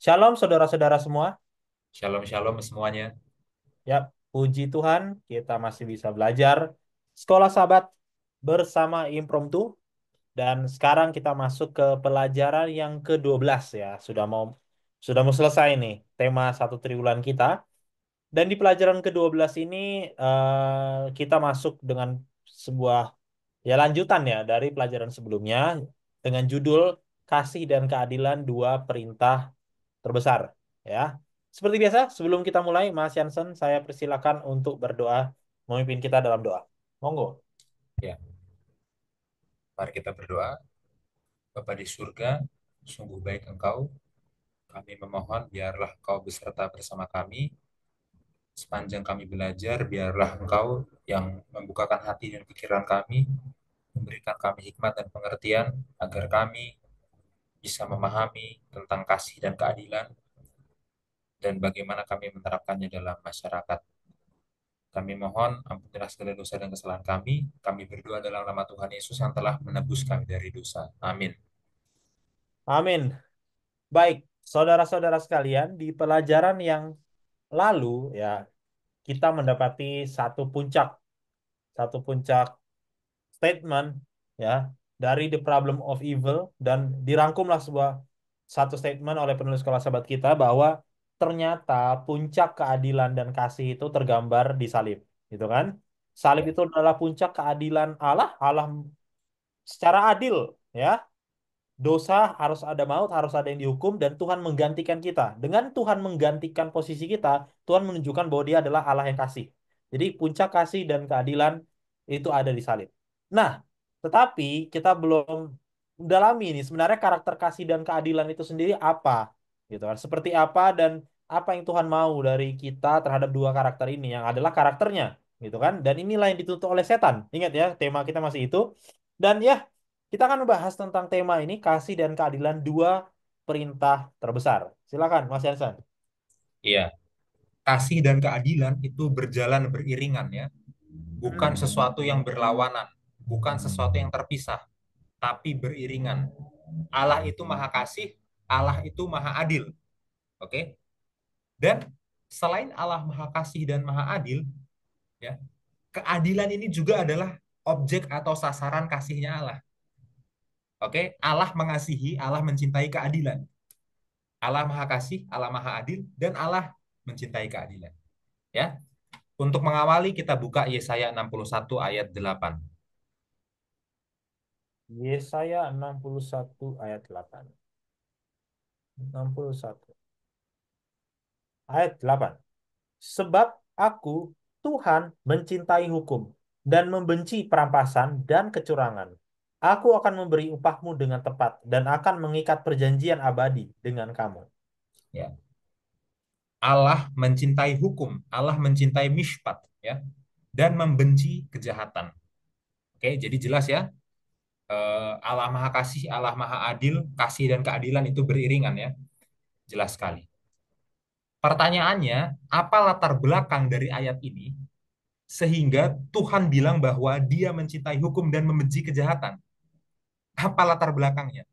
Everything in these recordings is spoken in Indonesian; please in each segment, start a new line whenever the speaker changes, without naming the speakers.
Shalom saudara-saudara semua.
Shalom shalom semuanya.
Ya, puji Tuhan kita masih bisa belajar Sekolah Sabat bersama Impromptu dan sekarang kita masuk ke pelajaran yang ke-12 ya. Sudah mau selesai nih tema satu triwulan kita. Dan di pelajaran ke-12 ini kita masuk dengan sebuah ya lanjutan ya dari pelajaran sebelumnya dengan judul Kasih dan Keadilan Dua Perintah Terbesar ya. Seperti biasa, sebelum kita mulai, Mas Jansen, saya persilakan untuk berdoa, memimpin kita dalam doa. Monggo.
Ya, mari kita berdoa. Bapa di surga, sungguh baik Engkau. Kami memohon biarlah Engkau beserta bersama kami. Sepanjang kami belajar, biarlah Engkau yang membukakan hati dan pikiran kami, memberikan kami hikmat dan pengertian agar kami bisa memahami tentang kasih dan keadilan dan bagaimana kami menerapkannya dalam masyarakat. Kami mohon ampunilah segala dosa dan kesalahan kami. Kami berdoa dalam nama Tuhan Yesus yang telah menebus kami dari dosa. Amin.
Amin. Baik, saudara-saudara sekalian, di pelajaran yang lalu ya, kita mendapati satu puncak statement ya dari The Problem of Evil dan dirangkumlah satu statement oleh penulis Sekolah Sahabat kita bahwa ternyata puncak keadilan dan kasih itu tergambar di salib, gitu kan? Salib
Ya.
itu adalah puncak keadilan Allah, Allah secara adil ya. Dosa harus ada maut, harus ada yang dihukum, dan Tuhan menggantikan kita. Dengan Tuhan menggantikan posisi kita, Tuhan menunjukkan bahwa Dia adalah Allah yang kasih. Jadi puncak kasih dan keadilan itu ada di salib. Nah, tetapi kita belum mendalami ini sebenarnya karakter kasih dan keadilan itu sendiri apa, gitu kan? Seperti apa dan apa yang Tuhan mau dari kita terhadap dua karakter ini yang adalah karakternya, gitu kan? Dan inilah yang dituntut oleh setan. Ingat ya, tema kita masih itu. Dan ya, kita akan membahas tentang tema ini, kasih dan keadilan dua perintah terbesar. Silakan, Mas Yansan.
Iya, kasih dan keadilan itu berjalan beriringan ya, bukan
Hmm.
sesuatu yang berlawanan, bukan sesuatu yang terpisah, tapi beriringan. Allah itu maha kasih, Allah itu maha adil. Oke? Dan selain Allah maha kasih dan maha adil, ya, keadilan ini juga adalah objek atau sasaran kasihnya Allah. Oke? Allah mengasihi, Allah mencintai keadilan. Allah maha kasih, Allah maha adil, dan Allah mencintai keadilan. Ya, untuk mengawali kita buka Yesaya 61 ayat 8.
Yesaya 61 ayat 8. 61 ayat 8. Sebab aku, Tuhan, mencintai hukum dan membenci perampasan dan kecurangan. Aku akan memberi upahmu dengan tepat dan akan mengikat perjanjian abadi dengan kamu.
Ya. Allah mencintai hukum, Allah mencintai mishpat, ya, dan membenci kejahatan. Oke, jadi jelas ya. Allah Maha Kasih, Allah Maha Adil, kasih dan keadilan itu beriringan ya. Jelas sekali. Pertanyaannya, apa latar belakang dari ayat ini sehingga Tuhan bilang bahwa Dia mencintai hukum dan membenci kejahatan? Apa latar belakangnya?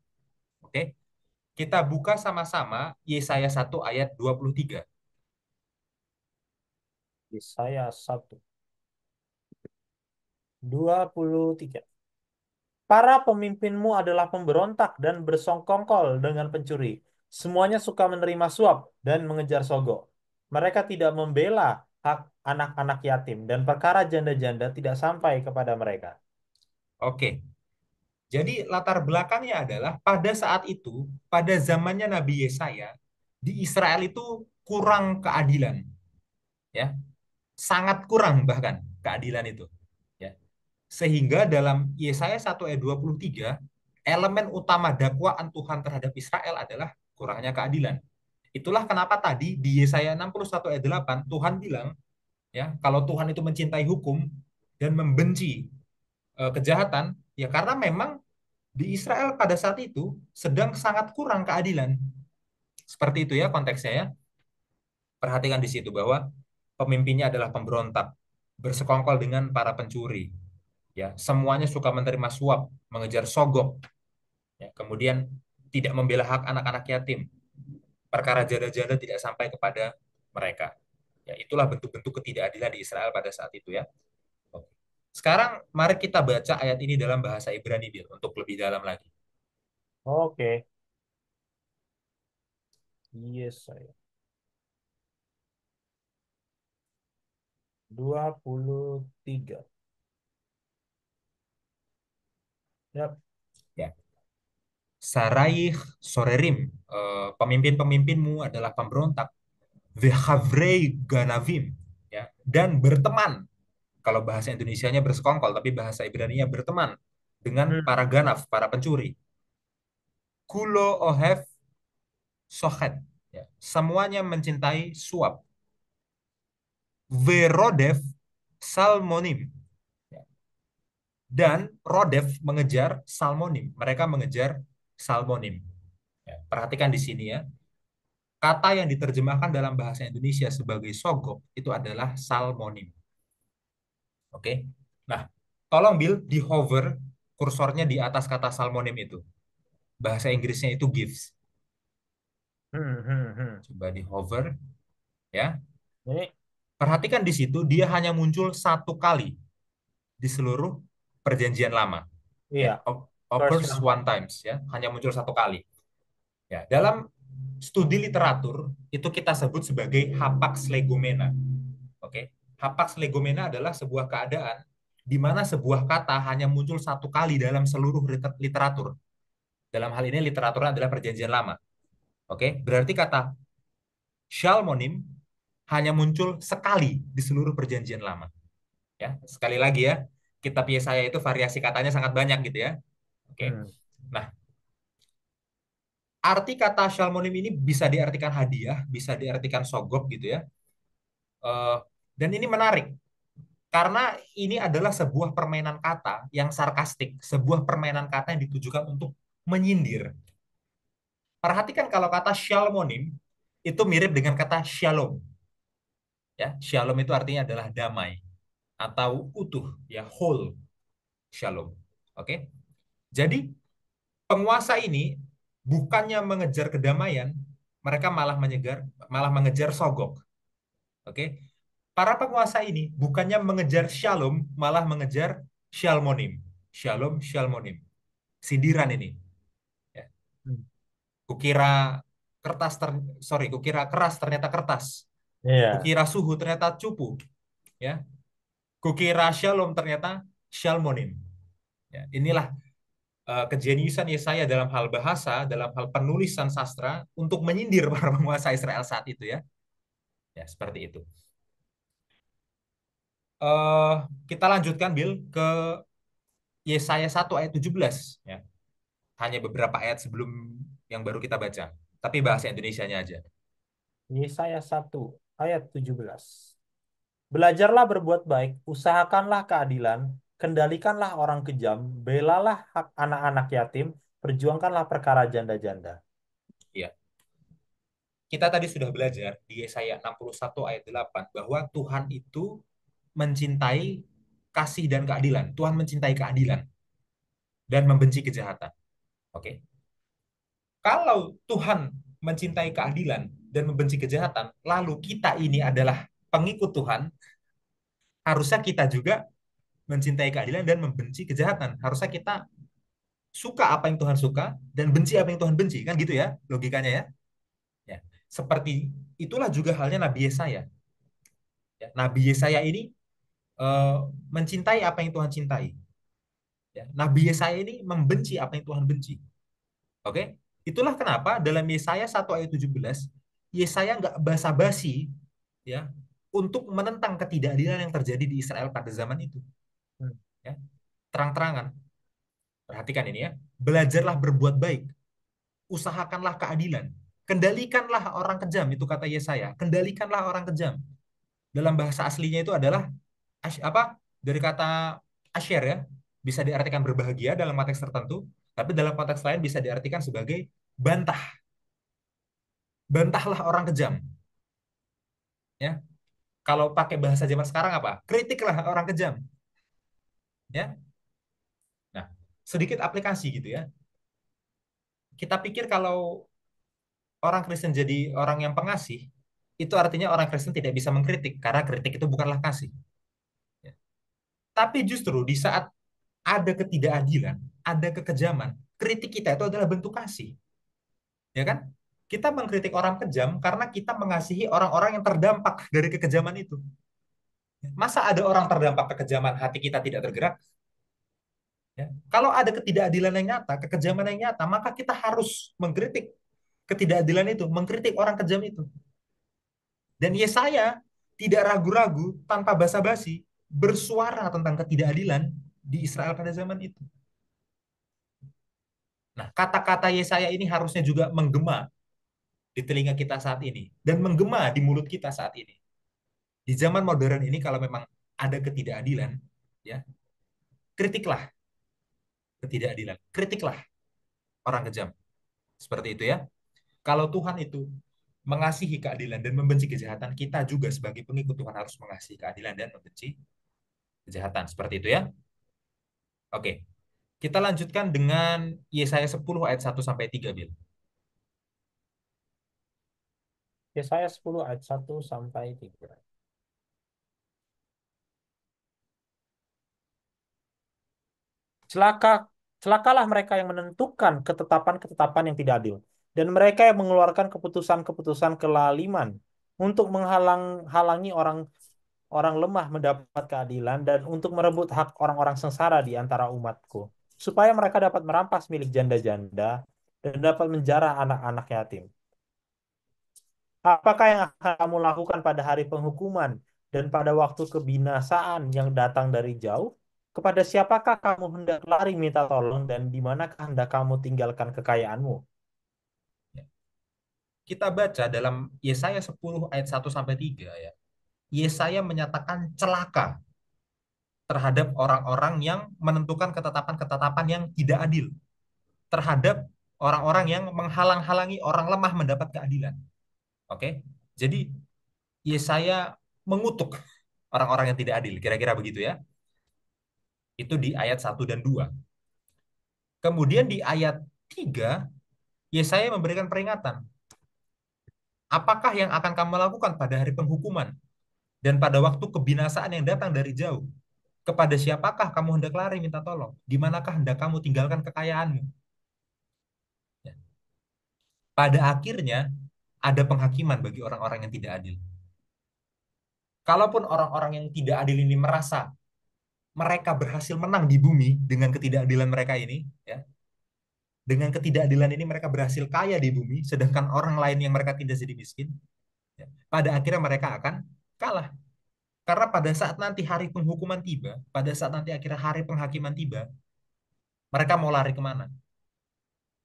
Oke. Kita buka sama-sama Yesaya 1 ayat 23.
Yesaya 1:23. Para pemimpinmu adalah pemberontak dan bersongkongkol dengan pencuri. Semuanya suka menerima suap dan mengejar sogok. Mereka tidak membela hak anak-anak yatim dan perkara janda-janda tidak sampai kepada mereka.
Oke. Jadi latar belakangnya adalah pada saat itu, pada zamannya Nabi Yesaya, di Israel itu kurang keadilan, ya, sangat kurang bahkan keadilan itu, ya. Sehingga dalam Yesaya 1 ayat 23, elemen utama dakwaan Tuhan terhadap Israel adalah kurangnya keadilan. Itulah kenapa tadi di Yesaya 61 ayat 8 Tuhan bilang, ya, kalau Tuhan itu mencintai hukum dan membenci kejahatan, ya karena memang di Israel pada saat itu sedang sangat kurang keadilan. Seperti itu ya konteksnya ya. Perhatikan di situ bahwa pemimpinnya adalah pemberontak, bersekongkol dengan para pencuri. Ya, semuanya suka menerima suap, mengejar sogok, ya, kemudian tidak membela hak anak-anak yatim. perkara janda-janda tidak sampai kepada mereka. Ya, itulah bentuk-bentuk ketidakadilan di Israel pada saat itu ya. Oke. Sekarang mari kita baca ayat ini dalam bahasa Ibrani Bil, untuk lebih dalam lagi.
Oke. Yes, saya. 23. Yap.
Ya. Saraih sorerim, pemimpin-pemimpinmu adalah pemberontak, vehavrei ganavim, ya, dan berteman. Kalau bahasa Indonesianya bersekongkol, tapi bahasa Ibraninya berteman dengan
Hmm.
para ganaf, para pencuri. Kulo ohev sochet, ya. Semuanya mencintai suap. Verodev salmonim, ya. Dan Rodev mengejar salmonim. Mereka mengejar salmonim. Ya, perhatikan di sini ya. Kata yang diterjemahkan dalam bahasa Indonesia sebagai sogok itu adalah salmonim. Oke. Nah, tolong Bill di hover kursornya di atas kata salmonim itu. Bahasa Inggrisnya itu gives.
Hmm, hmm, hmm.
Coba di hover ya.
Ini,
Perhatikan di situ dia hanya muncul satu kali di seluruh perjanjian lama. Ya,
iya. First
occurs
one.
one times ya, hanya muncul satu kali. Ya, dalam studi literatur itu kita sebut sebagai hapax legomena. Oke. Hapax legomena adalah sebuah keadaan di mana sebuah kata hanya muncul satu kali dalam seluruh literatur. Dalam hal ini literaturnya adalah perjanjian lama. Oke. Berarti kata shalmonim hanya muncul sekali di seluruh perjanjian lama. Ya, sekali lagi ya, kitab Yesaya itu variasi katanya sangat banyak gitu ya. Oke.
Hmm.
Nah, arti kata shalmonim ini bisa diartikan hadiah, bisa diartikan sogok gitu ya. Eh, dan ini menarik karena ini adalah sebuah permainan kata yang sarkastik, sebuah permainan kata yang ditujukan untuk menyindir. Perhatikan kalau kata shalmonim itu mirip dengan kata shalom. Ya, shalom itu artinya adalah damai atau utuh, ya whole shalom. Oke, jadi penguasa ini bukannya mengejar kedamaian, mereka malah mengejar sogok. Oke, para penguasa ini bukannya mengejar shalom, malah mengejar shalmonim. Shalom, shalmonim. Sindiran ini. Ya.
Hmm.
Kukira kukira keras ternyata kertas.
Iya.
Kukira suhu ternyata cupu. Ya, kukira shalom ternyata shalmonim. Ya, inilah kejeniusan Yesaya dalam hal bahasa, dalam hal penulisan sastra untuk menyindir para penguasa Israel saat itu ya. Ya, seperti itu. eh Kita lanjutkan Bill ke Yesaya 1 ayat 17 ya. Hanya beberapa ayat sebelum yang baru kita baca. Tapi bahasa Indonesianya aja.
Yesaya 1 ayat 17. Belajarlah berbuat baik, usahakanlah keadilan, kendalikanlah orang kejam, belalah hak anak-anak yatim, perjuangkanlah perkara janda-janda.
Iya. Kita tadi sudah belajar di Yesaya 61 ayat 8 bahwa Tuhan itu mencintai kasih dan keadilan. Tuhan mencintai keadilan dan membenci kejahatan. Oke. Kalau Tuhan mencintai keadilan dan membenci kejahatan, lalu kita ini adalah pengikut Tuhan, harusnya kita juga mencintai keadilan dan membenci kejahatan. Harusnya kita suka apa yang Tuhan suka dan benci apa yang Tuhan benci, kan gitu ya logikanya ya. Ya. Seperti itulah juga halnya Nabi Yesaya. Ya. Nabi Yesaya ini eh, mencintai apa yang Tuhan cintai. Ya. Nabi Yesaya ini membenci apa yang Tuhan benci. Oke? Itulah kenapa dalam Yesaya 1 ayat 17 Yesaya nggak basa-basi ya untuk menentang ketidakadilan yang terjadi di Israel pada zaman itu.
Hmm.
Ya. Terang-terangan. Perhatikan ini ya. Belajarlah berbuat baik. Usahakanlah keadilan. Kendalikanlah orang kejam, itu kata Yesaya. Kendalikanlah orang kejam. Dalam bahasa aslinya itu adalah apa? Dari kata asyir ya. Bisa diartikan berbahagia dalam konteks tertentu, tapi dalam konteks lain bisa diartikan sebagai bantah. Bantahlah orang kejam, ya. Kalau pakai bahasa zaman sekarang apa? Kritiklah orang kejam, ya. Nah, sedikit aplikasi gitu ya. Kita pikir kalau orang Kristen jadi orang yang pengasih, itu artinya orang Kristen tidak bisa mengkritik karena kritik itu bukanlah kasih. Ya. Tapi justru di saat ada ketidakadilan, ada kekejaman, kritik kita itu adalah bentuk kasih, ya kan? Kita mengkritik orang kejam karena kita mengasihi orang-orang yang terdampak dari kekejaman itu. Masa ada orang terdampak kekejaman, hati kita tidak tergerak? Ya. Kalau ada ketidakadilan yang nyata, kekejaman yang nyata, maka kita harus mengkritik ketidakadilan itu, mengkritik orang kejam itu. Dan Yesaya tidak ragu-ragu, tanpa basa-basi, bersuara tentang ketidakadilan di Israel pada zaman itu. Nah, kata-kata Yesaya ini harusnya juga menggema di telinga kita saat ini dan menggema di mulut kita saat ini. Di zaman modern ini kalau memang ada ketidakadilan, ya, kritiklah ketidakadilan, kritiklah orang kejam. Seperti itu ya. Kalau Tuhan itu mengasihi keadilan dan membenci kejahatan, kita juga sebagai pengikut Tuhan harus mengasihi keadilan dan membenci kejahatan. Seperti itu ya. Oke, kita lanjutkan dengan Yesaya 10 ayat 1 sampai 3, Bil.
Yesaya 10 ayat 1 sampai 3. Celaka, celakalah mereka yang menentukan ketetapan-ketetapan yang tidak adil, dan mereka yang mengeluarkan keputusan-keputusan kelaliman untuk menghalang-halangi orang orang lemah mendapat keadilan dan untuk merebut hak orang-orang sengsara di antara umatku, supaya mereka dapat merampas milik janda-janda dan dapat menjarah anak-anak yatim. Apakah yang akan kamu lakukan pada hari penghukuman dan pada waktu kebinasaan yang datang dari jauh? Kepada siapakah kamu hendak lari minta tolong dan di manakah hendak kamu tinggalkan kekayaanmu?
Kita baca dalam Yesaya 10 ayat 1 sampai 3 ya. Yesaya menyatakan celaka terhadap orang-orang yang menentukan ketetapan-ketetapan yang tidak adil, terhadap orang-orang yang menghalang-halangi orang lemah mendapat keadilan. Oke. Jadi Yesaya mengutuk orang-orang yang tidak adil, kira-kira begitu ya. Itu di ayat 1 dan 2. Kemudian di ayat 3, Yesaya memberikan peringatan. Apakah yang akan kamu lakukan pada hari penghukuman dan pada waktu kebinasaan yang datang dari jauh? Kepada siapakah kamu hendak lari minta tolong? Di manakah hendak kamu tinggalkan kekayaanmu? Ya. Pada akhirnya ada penghakiman bagi orang-orang yang tidak adil. Kalaupun orang-orang yang tidak adil ini merasa mereka berhasil menang di bumi dengan ketidakadilan mereka ini, ya, dengan ketidakadilan ini mereka berhasil kaya di bumi, sedangkan orang lain yang mereka tindas jadi miskin, ya, pada akhirnya mereka akan kalah. Karena pada saat nanti hari penghukuman tiba, pada saat nanti akhirnya hari penghakiman tiba, mereka mau lari kemana?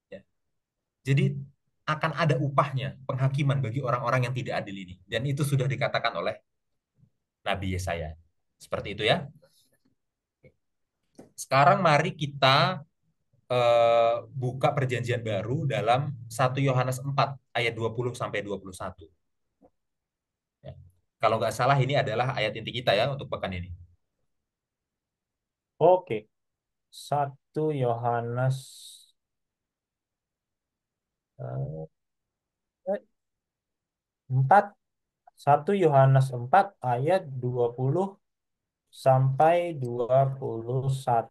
Ya. Jadi akan ada upahnya penghakiman bagi orang-orang yang tidak adil ini. Dan itu sudah dikatakan oleh Nabi Yesaya. Seperti itu ya. Sekarang mari kita buka perjanjian baru dalam 1 Yohanes 4 ayat 20 sampai 21. Ya. Kalau nggak salah ini adalah ayat inti kita ya untuk pekan ini.
Oke, 1 Yohanes 4, 1 Yohanes 4 ayat 20 sampai 21.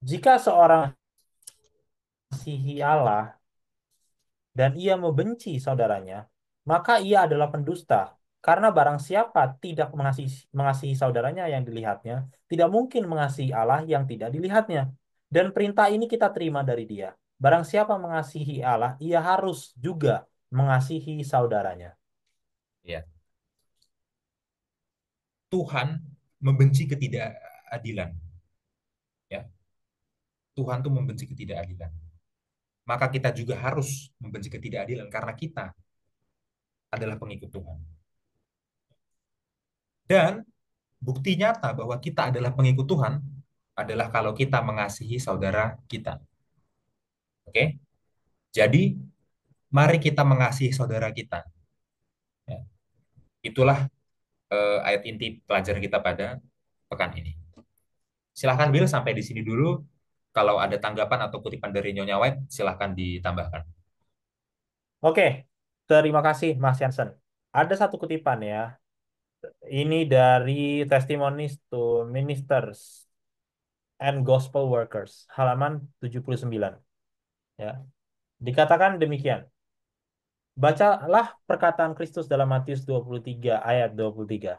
Jika seorang mengasihi Allah dan ia membenci saudaranya, maka ia adalah pendusta. Karena barang siapa tidak mengasihi saudaranya yang dilihatnya, tidak mungkin mengasihi Allah yang tidak dilihatnya. Dan perintah ini kita terima dari dia. Barang siapa mengasihi Allah, ia harus juga mengasihi saudaranya.
Ya. Tuhan membenci ketidakadilan. Ya. Tuhan tuh membenci ketidakadilan. Maka kita juga harus membenci ketidakadilan karena kita adalah pengikut Tuhan. Dan bukti nyata bahwa kita adalah pengikut Tuhan adalah kalau kita mengasihi saudara kita. Oke? Jadi, mari kita mengasihi saudara kita. Ya. Itulah ayat inti pelajaran kita pada pekan ini. Silahkan Bill sampai di sini dulu. Kalau ada tanggapan atau kutipan dari Nyonya White, silahkan ditambahkan.
Oke, terima kasih Mas Jansen. Ada satu kutipan ya. Ini dari Testimonies to Ministers and Gospel Workers, halaman 79. Ya. Dikatakan demikian. Bacalah perkataan Kristus dalam Matius 23 ayat 23.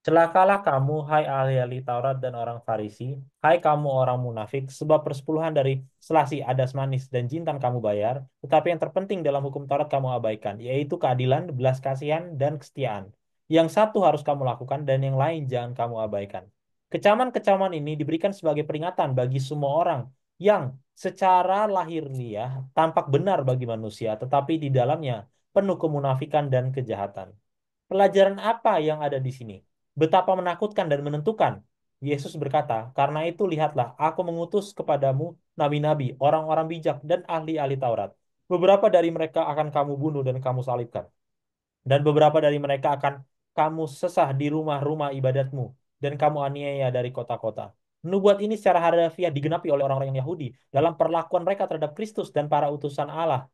Celakalah kamu, hai ahli-ahli Taurat dan orang Farisi, hai kamu orang munafik, sebab persepuluhan dari selasi, adas manis, dan jintan kamu bayar, tetapi yang terpenting dalam hukum Taurat kamu abaikan, yaitu keadilan, belas kasihan, dan kesetiaan. Yang satu harus kamu lakukan, dan yang lain jangan kamu abaikan. Kecaman-kecaman ini diberikan sebagai peringatan bagi semua orang yang secara lahiriah tampak benar bagi manusia, tetapi di dalamnya penuh kemunafikan dan kejahatan. Pelajaran apa yang ada di sini? Betapa menakutkan dan menentukan. Yesus berkata, "Karena itu lihatlah, aku mengutus kepadamu nabi-nabi, orang-orang bijak, dan ahli-ahli Taurat. Beberapa dari mereka akan kamu bunuh dan kamu salibkan. Dan beberapa dari mereka akan kamu sesah di rumah-rumah ibadatmu, dan kamu aniaya dari kota-kota." Nubuat ini secara harfiah digenapi oleh orang-orang yang Yahudi dalam perlakuan mereka terhadap Kristus dan para utusan Allah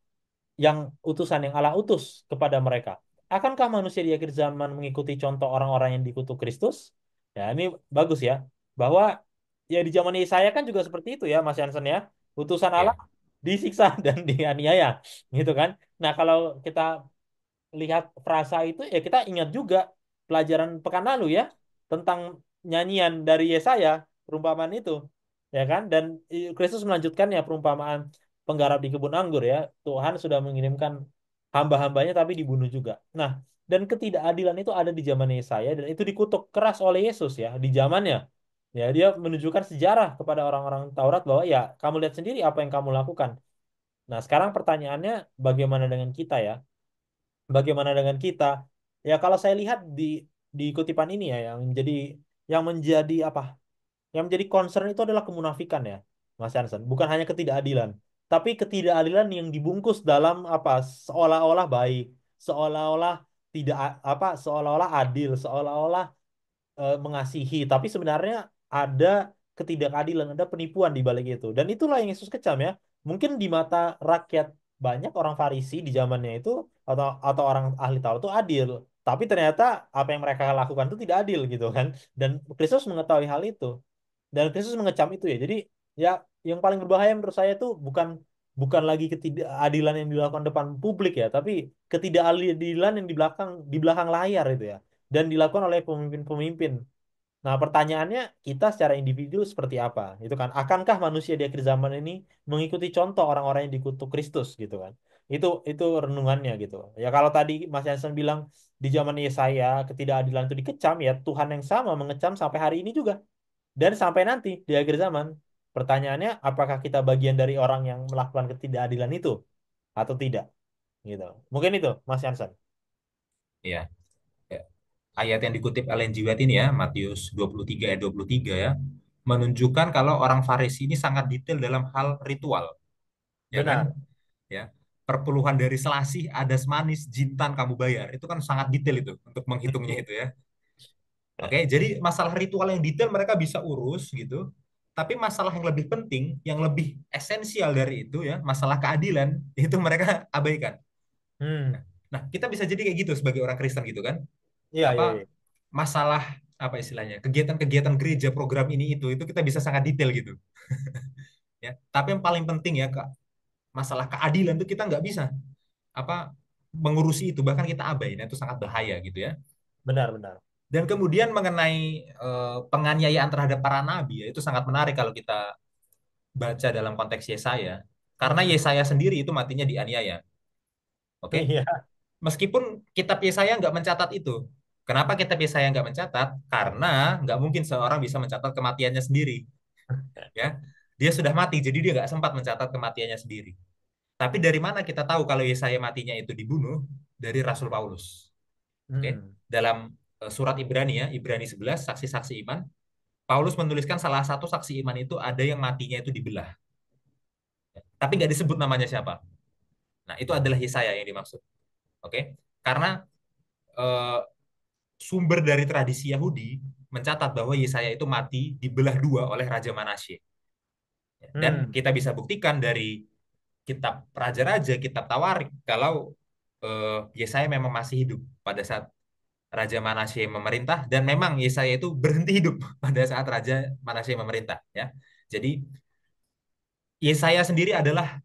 yang utusan yang Allah utus kepada mereka. Akankah manusia di akhir zaman mengikuti contoh orang-orang yang dikutuk Kristus? Ya, ini bagus ya. Bahwa ya di zaman Yesaya kan juga seperti itu ya, Mas Jansen ya. Utusan Allah
Ya,
disiksa dan dianiaya, gitu kan. Nah, kalau kita lihat frasa itu ya kita ingat juga pelajaran pekan lalu ya tentang nyanyian dari Yesaya perumpamaan itu ya kan dan Kristus melanjutkannya perumpamaan penggarap di kebun anggur ya Tuhan sudah mengirimkan hamba-hambanya tapi dibunuh juga. Nah, dan ketidakadilan itu ada di zaman Yesaya dan itu dikutuk keras oleh Yesus ya di zamannya. Ya, dia menunjukkan sejarah kepada orang-orang Taurat bahwa ya kamu lihat sendiri apa yang kamu lakukan. Nah, sekarang pertanyaannya bagaimana dengan kita ya? Bagaimana dengan kita? Ya kalau saya lihat di kutipan ini ya yang menjadi apa? Yang menjadi concern itu adalah kemunafikan ya, Mas Hansen. Bukan hanya ketidakadilan, tapi ketidakadilan yang dibungkus dalam apa? Seolah-olah baik, seolah-olah tidak seolah-olah adil, seolah-olah mengasihi, tapi sebenarnya ada ketidakadilan, ada penipuan di balik itu. Dan itulah yang Yesus kecam ya. Mungkin di mata rakyat banyak orang Farisi di zamannya itu atau orang ahli Taurat itu adil, tapi ternyata apa yang mereka lakukan itu tidak adil gitu kan. Dan Kristus mengetahui hal itu. Dan Kristus mengecam itu ya. Jadi ya yang paling berbahaya menurut saya itu bukan bukan lagi ketidakadilan yang dilakukan depan publik ya, tapi ketidakadilan yang di belakang layar itu ya dan dilakukan oleh pemimpin-pemimpin. Nah, pertanyaannya kita secara individu seperti apa? Itu kan, akankah manusia di akhir zaman ini mengikuti contoh orang-orang yang dikutuk Kristus gitu kan? Itu renungannya gitu. Ya kalau tadi Mas Yansen bilang di zaman Yesaya ketidakadilan itu dikecam, ya Tuhan yang sama mengecam sampai hari ini juga dan sampai nanti di akhir zaman. Pertanyaannya, apakah kita bagian dari orang yang melakukan ketidakadilan itu atau tidak? Gitu. Mungkin itu, Mas Yansen.
ya, ya. Ayat yang dikutip Ellen G. White ini ya, Matius 23 ayat 23 ya, menunjukkan kalau orang Farisi ini sangat detail dalam hal ritual, ya kan?
Benar.
Ya. Perpuluhan dari selasih, adas manis, jintan kamu bayar. Itu kan sangat detail itu untuk menghitungnya itu ya. Oke, jadi masalah ritual yang detail mereka bisa urus gitu. Tapi masalah yang lebih penting, yang lebih esensial dari itu ya, masalah keadilan, itu mereka abaikan.
Hmm.
Nah, kita bisa jadi kayak gitu sebagai orang Kristen gitu kan.
Iya,
Apa
iya, iya.
masalah apa istilahnya? Kegiatan-kegiatan gereja program itu kita bisa sangat detail gitu ya. Tapi yang paling penting ya Kak, masalah keadilan itu kita nggak bisa apa mengurusi itu bahkan kita abai. Nah, itu sangat bahaya gitu ya.
Benar, benar.
Dan kemudian mengenai penganiayaan terhadap para nabi ya, itu sangat menarik kalau kita baca dalam konteks Yesaya. Karena
Hmm.
Yesaya sendiri itu matinya dianiaya. Oke?
Iya.
Meskipun kitab Yesaya nggak mencatat itu. Kenapa kitab Yesaya nggak mencatat? Karena nggak mungkin seorang bisa mencatat kematiannya sendiri. Ya, dia sudah mati, jadi dia nggak sempat mencatat kematiannya sendiri. Tapi dari mana kita tahu kalau Yesaya matinya itu dibunuh? Dari Rasul Paulus. Oke,
Hmm.
dalam surat Ibrani ya, Ibrani 11, saksi-saksi iman, Paulus menuliskan salah satu saksi iman itu ada yang matinya itu dibelah. Tapi nggak disebut namanya siapa. Nah, itu adalah Yesaya yang dimaksud. Oke, karena eh, sumber dari tradisi Yahudi mencatat bahwa Yesaya itu mati dibelah dua oleh Raja Manasye. Dan
Hmm.
kita bisa buktikan dari kitab Raja-Raja, kitab Tawarik, kalau Yesaya memang masih hidup pada saat Raja Manasye memerintah, dan memang Yesaya itu berhenti hidup pada saat Raja Manasye memerintah, ya. Jadi Yesaya sendiri adalah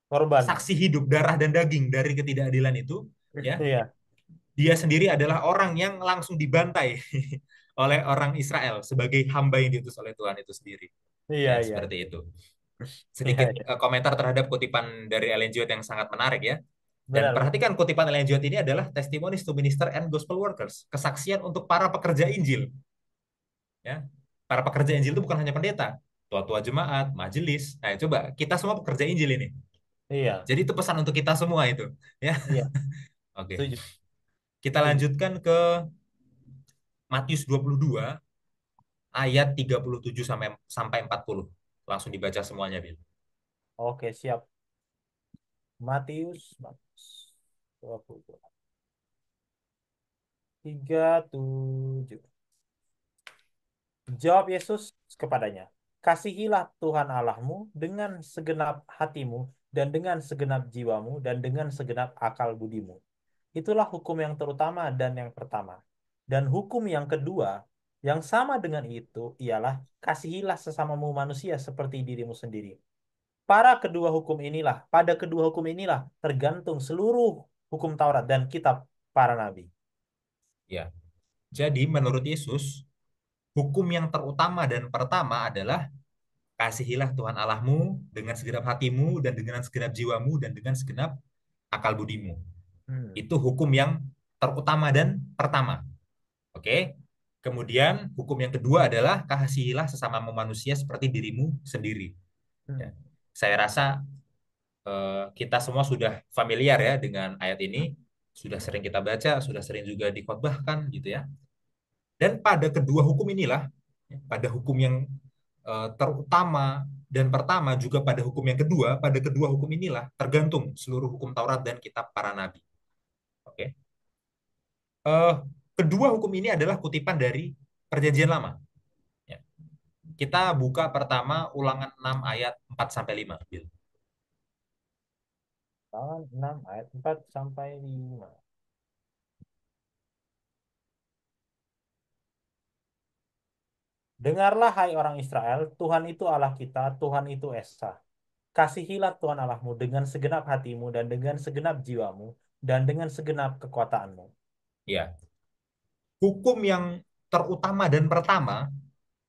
Korban.
saksi hidup darah dan daging dari ketidakadilan itu, ya.
Iya,
Dia sendiri adalah orang yang langsung dibantai oleh orang Israel sebagai hamba yang diutus oleh Tuhan itu sendiri,
iya,
ya,
iya,
seperti itu.
iya,
Sedikit
iya.
komentar terhadap kutipan dari Ellen G. White yang sangat menarik, ya. Dan
Benar, benar.
perhatikan kutipan Ellen G. White ini adalah testimonies to minister and gospel workers, kesaksian untuk para pekerja Injil, ya. Para pekerja Injil itu bukan hanya pendeta, tua-tua jemaat, majelis. Nah, coba kita semua pekerja Injil ini.
Iya,
Jadi itu pesan untuk kita semua itu, ya.
iya,
Oke.
setuju,
Kita
setuju.
lanjutkan ke Matius 22 ayat 37 sampai sampai 40. Langsung dibaca semuanya, Bil.
Oke, siap. Matius 22. 37. Jawab Yesus kepadanya, kasihilah Tuhan Allahmu dengan segenap hatimu dan dengan segenap jiwamu dan dengan segenap akal budimu. Itulah hukum yang terutama dan yang pertama. Dan hukum yang kedua, yang sama dengan itu, ialah kasihilah sesamamu manusia seperti dirimu sendiri. Pada kedua hukum inilah tergantung seluruh hukum Taurat dan kitab para nabi.
Ya. Jadi menurut Yesus, hukum yang terutama dan pertama adalah kasihilah Tuhan Allahmu dengan segenap hatimu dan dengan segenap jiwamu dan dengan segenap akal budimu.
Hmm,
Itu hukum yang terutama dan pertama. Oke. Kemudian hukum yang kedua adalah kasihilah sesamamu manusia seperti dirimu sendiri. Ya.
hmm,
Saya rasa kita semua sudah familiar ya dengan ayat ini, sudah sering kita baca, sudah sering juga dikhotbahkan gitu ya. Dan pada kedua hukum inilah, ya, pada hukum yang terutama dan pertama juga pada hukum yang kedua, pada kedua hukum inilah tergantung seluruh hukum Taurat dan kitab para nabi. Oke. Eh, Kedua hukum ini adalah kutipan dari Perjanjian Lama. Ya. Kita buka pertama Ulangan 6 ayat 4 sampai 5, Bill.
Ulangan 6 ayat 4 sampai 5. Dengarlah hai orang Israel, Tuhan itu Allah kita, Tuhan itu Esa. Kasihilah Tuhan Allahmu dengan segenap hatimu dan dengan segenap jiwamu dan dengan segenap kekuatanmu.
Ya. Hukum yang terutama dan pertama,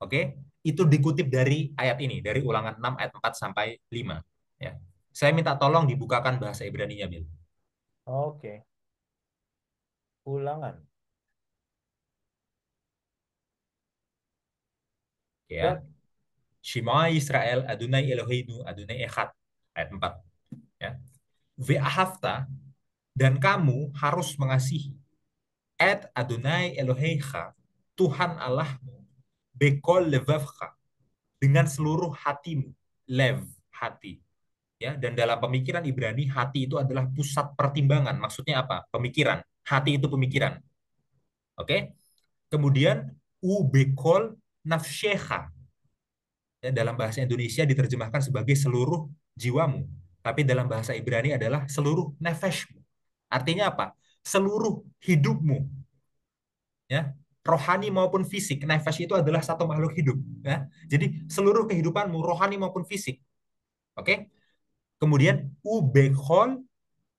oke, itu dikutip dari ayat ini, dari Ulangan 6 ayat 4 sampai 5. Ya. Saya minta tolong dibukakan bahasa Ibrani-nya, Bil.
Oke, ulangan.
Ya.
Dan
Shema Israel Adonai Eloheinu Adonai Echad. Ayat 4. Ya. Ve'ahavta, dan kamu harus mengasihi Et Adonai Eloheicha, Tuhan Allahmu, bekol levavcha, dengan seluruh hatimu. Lev, hati. Ya, dan dalam pemikiran Ibrani, hati itu adalah pusat pertimbangan. Maksudnya apa? Pemikiran. Hati itu pemikiran. Oke? Kemudian ubekol nafshecha. Ya, dalam bahasa Indonesia diterjemahkan sebagai seluruh jiwamu. Tapi dalam bahasa Ibrani adalah seluruh nefeshmu. Artinya apa? Seluruh hidupmu. Ya, rohani maupun fisik. Nefesh itu adalah satu makhluk hidup. Ya. Jadi seluruh kehidupanmu, rohani maupun fisik. Oke? Kemudian ubekol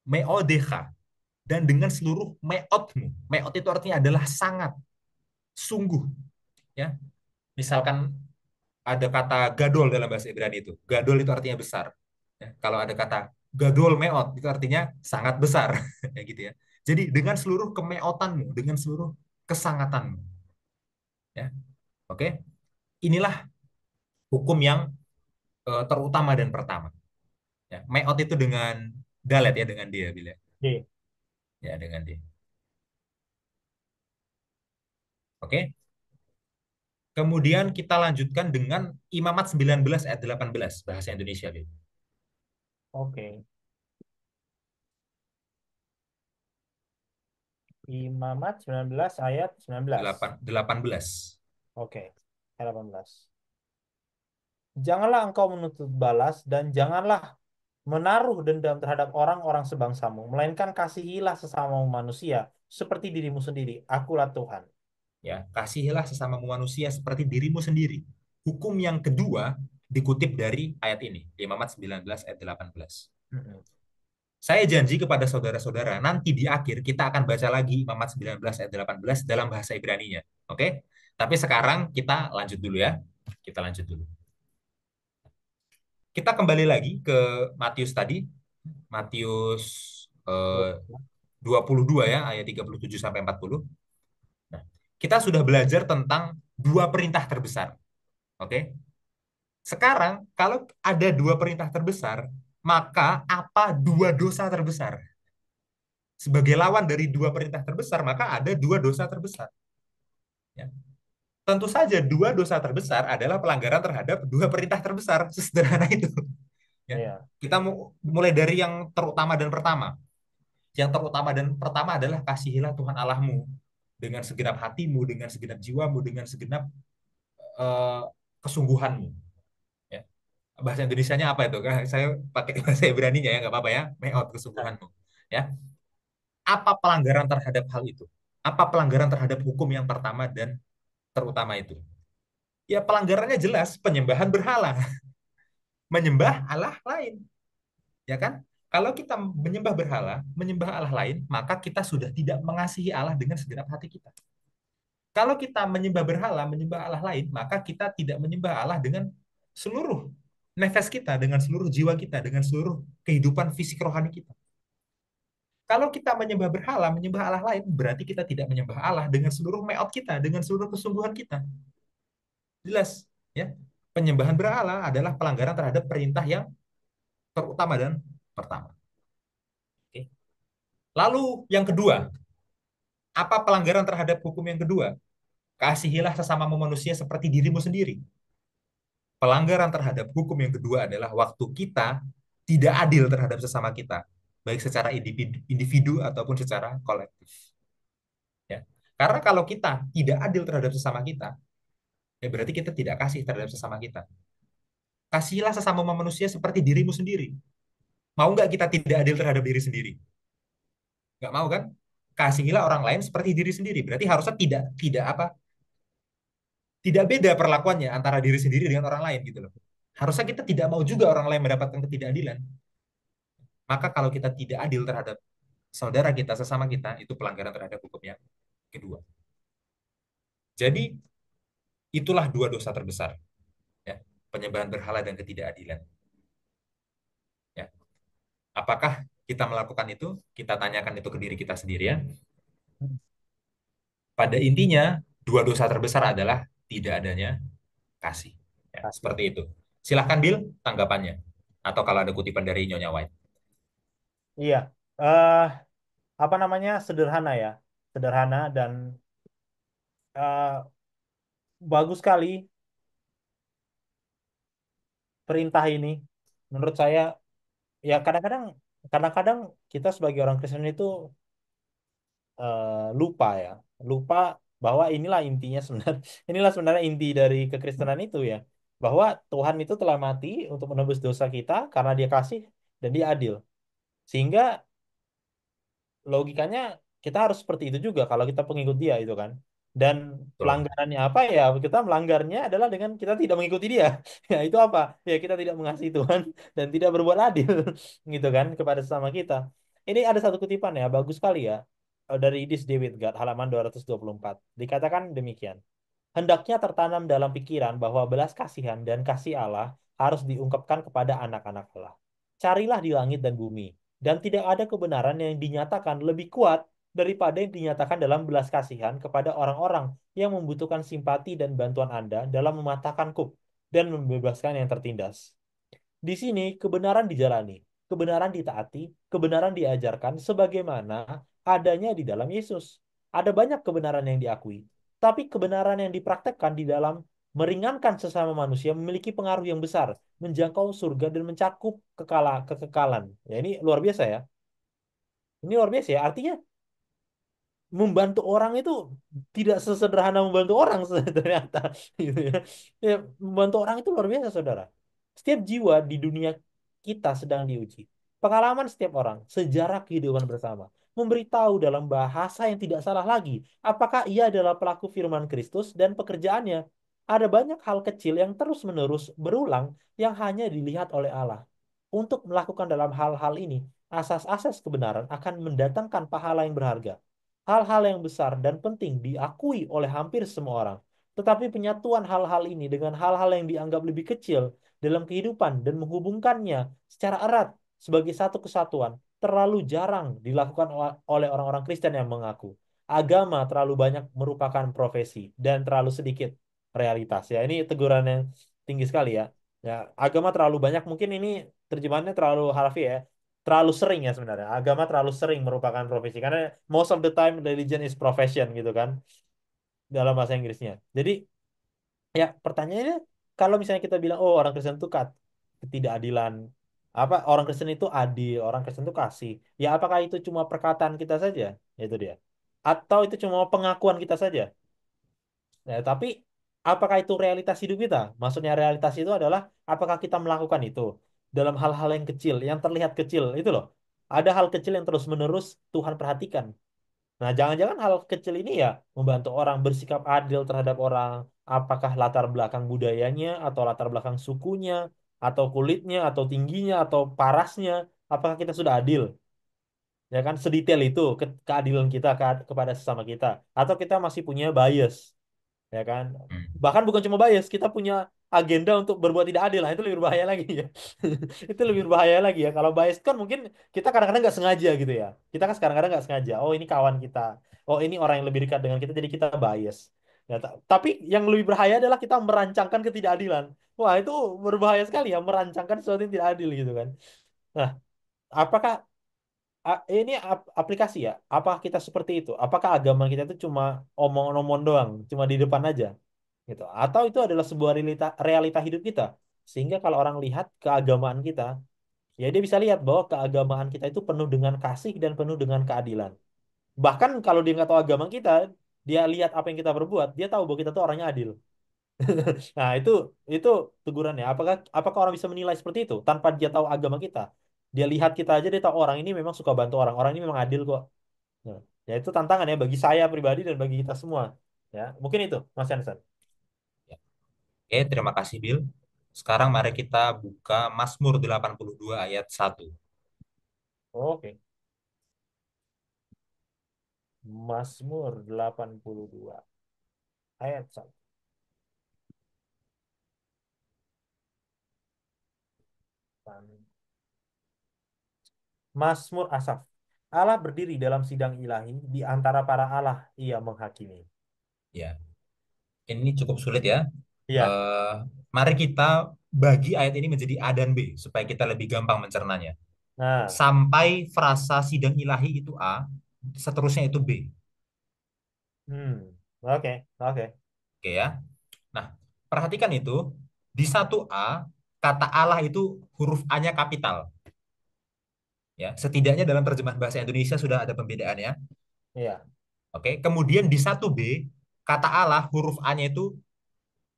meodecha, dan dengan seluruh meotmu. Meot itu artinya adalah sangat, sungguh. Ya, misalkan ada kata gadol dalam bahasa Ibrani itu. Gadol itu artinya besar. Ya, kalau ada kata gadol meot itu artinya sangat besar, ya gitu ya. Jadi dengan seluruh kemeotanmu, dengan seluruh kesangatanmu, ya. Oke. Inilah hukum yang terutama dan pertama. Ya, meot itu dengan dalet ya, dengan dia bila.
D.
Ya, dengan dia. Oke. Kemudian kita lanjutkan dengan Imamat 19 ayat 18 bahasa Indonesia, Bil.
Oke. Imamat 19 ayat 19.
18.
Oke. Ayat 18. Janganlah engkau menuntut balas dan janganlah menaruh dendam terhadap orang-orang sebangsamu, melainkan kasihilah sesama manusia seperti dirimu sendiri. Akulah Tuhan.
Ya, kasihilah sesamamu manusia seperti dirimu sendiri. Hukum yang kedua dikutip dari ayat ini, Imamat 19 ayat 18.
Mm-mm.
Saya janji kepada saudara-saudara, nanti di akhir kita akan baca lagi Imamat 19 ayat 18 dalam bahasa Ibraninya. Oke? Tapi sekarang kita lanjut dulu ya. Kita lanjut dulu. Kita kembali lagi ke Matius tadi. Matius
Dua-
eh, 22 ya, ayat 37 sampai 40. Nah, kita sudah belajar tentang dua perintah terbesar. Oke? Sekarang, kalau ada dua perintah terbesar, maka apa dua dosa terbesar? Sebagai lawan dari dua perintah terbesar, maka ada dua dosa terbesar. Ya. Tentu saja dua dosa terbesar adalah pelanggaran terhadap dua perintah terbesar. Sesederhana itu. Ya.
Iya,
Kita mulai dari yang terutama dan pertama. Yang terutama dan pertama adalah kasihilah Tuhan Allahmu dengan segenap hatimu, dengan segenap jiwamu, dengan segenap eh, kesungguhanmu. Ya. Bahasa Indonesianya apa itu? Saya pakai bahasa Ibraninya ya, nggak apa-apa ya. Meot kesungguhanmu. Ya. Apa pelanggaran terhadap hal itu? Apa pelanggaran terhadap hukum yang pertama dan terutama itu? Ya pelanggarannya jelas, penyembahan berhala, menyembah Allah lain, ya kan? Kalau kita menyembah berhala, menyembah Allah lain, maka kita sudah tidak mengasihi Allah dengan segenap hati kita. Kalau kita menyembah berhala, menyembah Allah lain, maka kita tidak menyembah Allah dengan seluruh nefas kita, dengan seluruh jiwa kita, dengan seluruh kehidupan fisik rohani kita. Kalau kita menyembah berhala, menyembah Allah lain, berarti kita tidak menyembah Allah dengan seluruh meot kita, dengan seluruh kesungguhan kita. Jelas, ya. Penyembahan berhala adalah pelanggaran terhadap perintah yang terutama dan pertama. Oke. Lalu yang kedua, apa pelanggaran terhadap hukum yang kedua? Kasihilah sesamamu manusia seperti dirimu sendiri. Pelanggaran terhadap hukum yang kedua adalah waktu kita tidak adil terhadap sesama kita, baik secara individu ataupun secara kolektif. Ya. Karena kalau kita tidak adil terhadap sesama kita, ya berarti kita tidak kasih terhadap sesama kita. Kasihilah sesama manusia seperti dirimu sendiri. Mau nggak kita tidak adil terhadap diri sendiri? Nggak mau kan? Kasihilah orang lain seperti diri sendiri. Berarti harusnya tidak tidak apa? Tidak beda perlakuannya antara diri sendiri dengan orang lain gitu loh. Harusnya kita tidak mau juga orang lain mendapatkan ketidakadilan. Maka kalau kita tidak adil terhadap saudara kita, sesama kita, itu pelanggaran terhadap hukum yang kedua. Jadi itulah dua dosa terbesar, ya, penyembahan berhala dan ketidakadilan. Ya. Apakah kita melakukan itu? Kita tanyakan itu ke diri kita sendiri ya. Pada intinya, dua dosa terbesar adalah tidak adanya kasih. Ya,
kasih.
seperti itu. Silahkan Bill, tanggapannya. Atau kalau ada kutipan dari Nyonya White.
Iya, eh apa namanya, sederhana ya, sederhana dan bagus sekali perintah ini. Menurut saya, ya kadang-kadang kita sebagai orang Kristen itu lupa ya, lupa bahwa inilah intinya sebenarnya, inilah sebenarnya inti dari kekristenan itu ya, bahwa Tuhan itu telah mati untuk menebus dosa kita karena Dia kasih dan Dia adil. Sehingga logikanya kita harus seperti itu juga kalau kita pengikut Dia itu kan. Dan
Betul.
pelanggarannya apa ya? Kita melanggarnya adalah dengan kita tidak mengikuti Dia. Ya itu apa? Ya kita tidak mengasihi Tuhan dan tidak berbuat adil gitu kan kepada sesama kita. Ini ada satu kutipan ya, bagus sekali ya. Dari Idis David God, halaman 224. Dikatakan demikian. Hendaknya tertanam dalam pikiran bahwa belas kasihan dan kasih Allah harus diungkapkan kepada anak-anak Allah. Carilah di langit dan bumi, dan tidak ada kebenaran yang dinyatakan lebih kuat daripada yang dinyatakan dalam belas kasihan kepada orang-orang yang membutuhkan simpati dan bantuan Anda dalam mematahkan kuk dan membebaskan yang tertindas. Di sini kebenaran dijalani, kebenaran ditaati, kebenaran diajarkan sebagaimana adanya di dalam Yesus. Ada banyak kebenaran yang diakui, tapi kebenaran yang dipraktekkan di dalam meringankan sesama manusia memiliki pengaruh yang besar, menjangkau surga dan mencakup kekekalan. Ya ini luar biasa ya. Ini luar biasa ya. Artinya membantu orang itu tidak sesederhana membantu orang ternyata gitu ya. Ya, membantu orang itu luar biasa, saudara. Setiap jiwa di dunia kita sedang diuji. Pengalaman setiap orang, sejarah kehidupan bersama, memberitahu dalam bahasa yang tidak salah lagi, apakah ia adalah pelaku firman Kristus dan pekerjaannya. Ada banyak hal kecil yang terus-menerus berulang yang hanya dilihat oleh Allah. Untuk melakukan dalam hal-hal ini, asas-asas kebenaran akan mendatangkan pahala yang berharga. Hal-hal yang besar dan penting diakui oleh hampir semua orang. Tetapi penyatuan hal-hal ini dengan hal-hal yang dianggap lebih kecil dalam kehidupan dan menghubungkannya secara erat sebagai satu kesatuan terlalu jarang dilakukan oleh orang-orang Kristen yang mengaku. Agama terlalu banyak merupakan profesi dan terlalu sedikit realitas. Ya, ini teguran yang tinggi sekali ya. Ya, agama terlalu banyak, mungkin ini terjemahannya terlalu harfiah ya. Terlalu sering ya sebenarnya. Agama terlalu sering merupakan profesi karena most of the time religion is profession gitu kan dalam bahasa Inggrisnya. Jadi ya pertanyaannya, kalau misalnya kita bilang oh orang Kristen itu ketidakadilan, apa orang Kristen itu adil, orang Kristen itu kasih, ya apakah itu cuma perkataan kita saja? Itu dia. Atau itu cuma pengakuan kita saja? Ya, tapi apakah itu realitas hidup kita? Maksudnya realitas itu adalah apakah kita melakukan itu dalam hal-hal yang kecil, yang terlihat kecil itu loh. Ada hal kecil yang terus-menerus Tuhan perhatikan. Nah, jangan-jangan hal kecil ini ya membantu orang bersikap adil terhadap orang, apakah latar belakang budayanya, atau latar belakang sukunya, atau kulitnya, atau tingginya, atau parasnya, apakah kita sudah adil? Ya kan, sedetail itu keadilan kita kepada sesama kita, atau kita masih punya bias, ya kan?
Hmm.
Bahkan bukan cuma bias, kita punya agenda untuk berbuat tidak adil. Nah, itu lebih berbahaya lagi ya. Itu lebih berbahaya lagi ya. Kalau bias kan mungkin kita kadang-kadang nggak sengaja gitu ya. Kita kan kadang-kadang nggak sengaja. Oh ini kawan kita. Oh ini orang yang lebih dekat dengan kita, jadi kita bias. Ya, tapi yang lebih berbahaya adalah kita merancangkan ketidakadilan. Wah itu berbahaya sekali ya, merancangkan sesuatu yang tidak adil gitu kan. Nah, apakah ini aplikasi ya? Apakah kita seperti itu? Apakah agama kita itu cuma omong-omong doang, cuma di depan aja? Gitu. Atau itu adalah sebuah realita, realita hidup kita. Sehingga kalau orang lihat keagamaan kita, ya dia bisa lihat bahwa keagamaan kita itu penuh dengan kasih dan penuh dengan keadilan. Bahkan kalau dia nggak tahu agama kita, dia lihat apa yang kita berbuat, dia tahu bahwa kita tuh orangnya adil. Nah, itu tegurannya. Apakah orang bisa menilai seperti itu tanpa dia tahu agama kita? Dia lihat kita aja dia tahu orang ini memang suka bantu orang. Orang ini memang adil kok. Nah, ya itu tantangan ya bagi saya pribadi dan bagi kita semua. Ya, mungkin itu Mas Jansen.
Ya. Oke, terima kasih Bill. Sekarang mari kita buka Mazmur 82 ayat 1.
Oke. Mazmur 82 ayat 1. Mazmur Asaf. Allah berdiri dalam sidang ilahi, di antara para Allah ia menghakimi.
Ya, ini cukup sulit ya.
Iya.
Eh, Mari kita bagi ayat ini menjadi A dan B supaya kita lebih gampang mencernanya.
Nah,
Sampai frasa sidang ilahi itu A, seterusnya itu B.
hmm. Oke, oke.
Oke ya. Nah, perhatikan itu di satu A kata Allah itu huruf A-nya kapital ya. Setidaknya dalam terjemahan bahasa Indonesia sudah ada pembedaannya.
Iya.
Oke, kemudian di satu B kata Allah huruf A-nya itu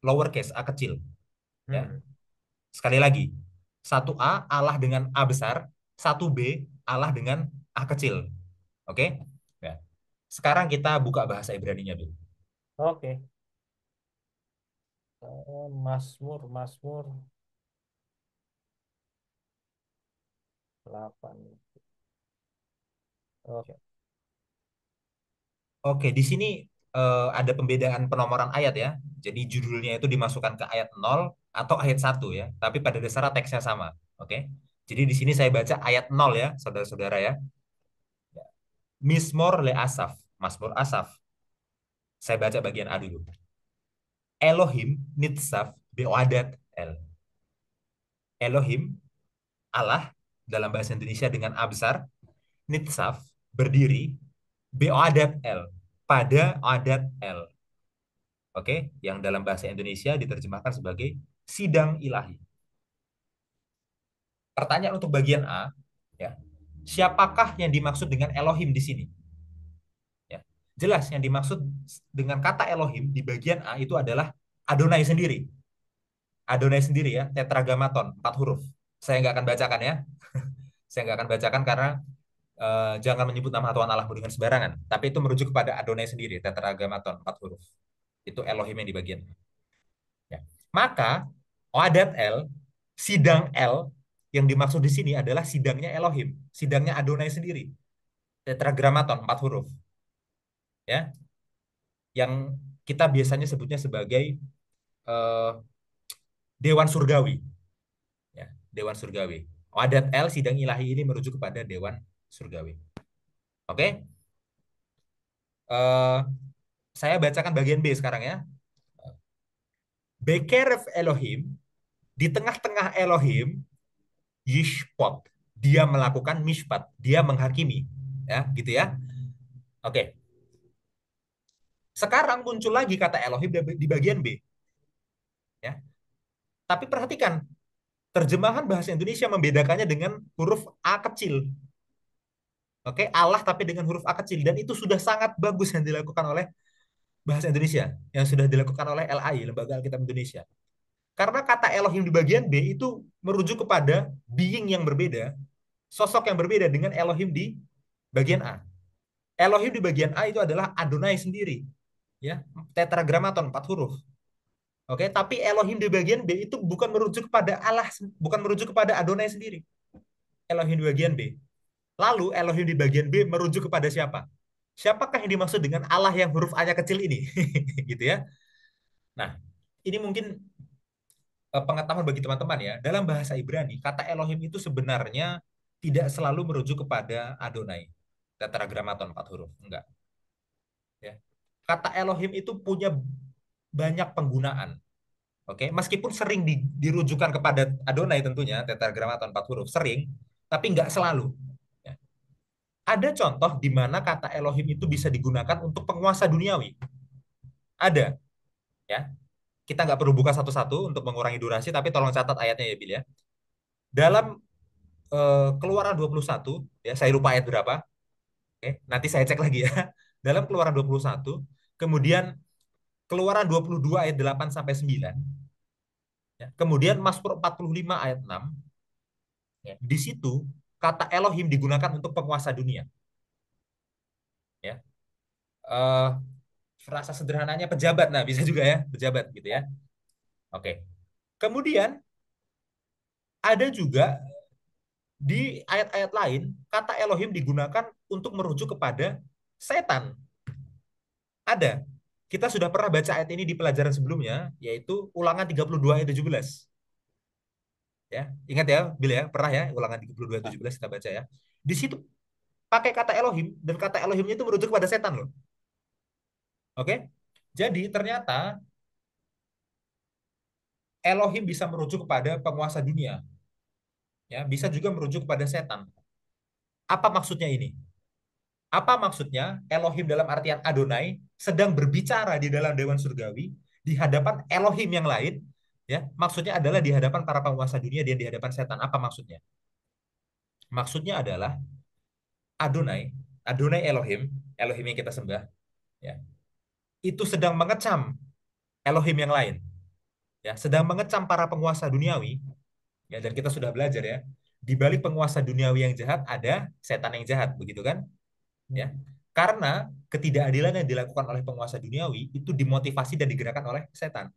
lowercase A kecil ya.
Hmm.
Sekali lagi, satu A Allah dengan A besar, satu B Allah dengan A kecil. Oke? Ya. Sekarang kita buka bahasa Ibraninya dulu.
Oke. Mazmur, Mazmur 8. Oke.
Oke, di sini ada pembedaan penomoran ayat ya. Jadi judulnya itu dimasukkan ke ayat 0 atau ayat 1 ya. Tapi pada dasarnya teksnya sama. Oke. Jadi di sini saya baca ayat 0 ya, saudara-saudara ya. Mismor le Asaf, Mazmur Asaf. Saya baca bagian A dulu. Elohim nitsaf beoadat el. Elohim, Allah dalam bahasa Indonesia dengan A besar, nitsaf, berdiri, beoadat el, pada adat el. Oke, yang dalam bahasa Indonesia diterjemahkan sebagai sidang ilahi. Pertanyaan untuk bagian A, ya, siapakah yang dimaksud dengan Elohim di sini? Ya, jelas yang dimaksud dengan kata Elohim di bagian A itu adalah Adonai sendiri. Adonai sendiri ya, tetragamaton, 4 huruf. Saya nggak akan bacakan ya. Saya nggak akan bacakan karena jangan menyebut nama Tuhan Allahmu dengan sembarangan. Tapi itu merujuk kepada Adonai sendiri, Tetragrammaton 4 huruf. Itu Elohim yang di bagian. Ya. Maka Wadat L, sidang L yang dimaksud di sini adalah sidangnya Elohim, sidangnya Adonai sendiri. Tetragrammaton 4 huruf, ya, yang kita biasanya sebutnya sebagai eh, Dewan Surgawi, ya, Dewan Surgawi. Wadat L, sidang ilahi ini merujuk kepada Dewan Surgawi. Oke, eh, saya bacakan bagian B sekarang ya. Bekeref Elohim, di tengah-tengah Elohim, Yishpot, dia melakukan mishpat, dia menghakimi, ya, gitu ya. Oke, sekarang muncul lagi kata Elohim di bagian B, ya. Tapi perhatikan, terjemahan bahasa Indonesia membedakannya dengan huruf A kecil. Oke, Allah tapi dengan huruf A kecil, dan itu sudah sangat bagus yang dilakukan oleh bahasa Indonesia, yang sudah dilakukan oleh LAI, Lembaga Alkitab Indonesia. Karena kata Elohim di bagian B itu merujuk kepada being yang berbeda, sosok yang berbeda dengan Elohim di bagian A. Elohim di bagian A itu adalah Adonai sendiri, ya, tetragrammaton 4 huruf. Oke, tapi Elohim di bagian B itu bukan merujuk kepada Allah, bukan merujuk kepada Adonai sendiri. Elohim di bagian B. Lalu Elohim di bagian B merujuk kepada siapa? Siapakah yang dimaksud dengan Allah yang huruf A-nya kecil ini? Gitu ya. Nah, ini mungkin pengetahuan bagi teman-teman ya. Dalam bahasa Ibrani, kata Elohim itu sebenarnya tidak selalu merujuk kepada Adonai. Tetragrammaton 4 huruf. Enggak. Ya. Kata Elohim itu punya banyak penggunaan. Oke, meskipun sering dirujukan kepada Adonai tentunya, tetragrammaton 4 huruf, sering, tapi nggak selalu. Ya. Ada contoh di mana kata Elohim itu bisa digunakan untuk penguasa duniawi. Ada, ya. Kita nggak perlu buka satu-satu untuk mengurangi durasi, tapi tolong catat ayatnya ya, Bil ya. Dalam Keluaran 21, ya, saya lupa ayat berapa. Oke, nanti saya cek lagi ya. Dalam Keluaran 21, kemudian Keluaran 22 ayat 8 sampai 9, ya. Kemudian Mazmur 45 ayat 6, ya. Di situ kata Elohim digunakan untuk penguasa dunia, ya. Eh, Frasa sederhananya pejabat, nah bisa juga ya, pejabat gitu ya. Oke. Kemudian ada juga di ayat-ayat lain kata Elohim digunakan untuk merujuk kepada setan. Ada. Kita sudah pernah baca ayat ini di pelajaran sebelumnya, yaitu Ulangan 32 ayat 17. Ya, ingat ya, Bil ya, pernah ya Ulangan 32 ayat 17 kita baca ya. Di situ pakai kata Elohim, dan kata Elohimnya itu merujuk kepada setan loh. Oke? Jadi ternyata Elohim bisa merujuk kepada penguasa dunia, ya, bisa juga merujuk kepada setan. Apa maksudnya ini? Apa maksudnya Elohim dalam artian Adonai sedang berbicara di dalam Dewan Surgawi di hadapan Elohim yang lain, ya, maksudnya adalah di hadapan para penguasa dunia dan di hadapan setan. Apa maksudnya? Maksudnya adalah Adonai, Adonai Elohim, Elohim yang kita sembah, ya, itu sedang mengecam Elohim yang lain, ya, sedang mengecam para penguasa duniawi, ya, dan kita sudah belajar ya, di balik penguasa duniawi yang jahat ada setan yang jahat, begitu kan? Ya, karena ketidakadilan yang dilakukan oleh penguasa duniawi itu dimotivasi dan digerakkan oleh setan,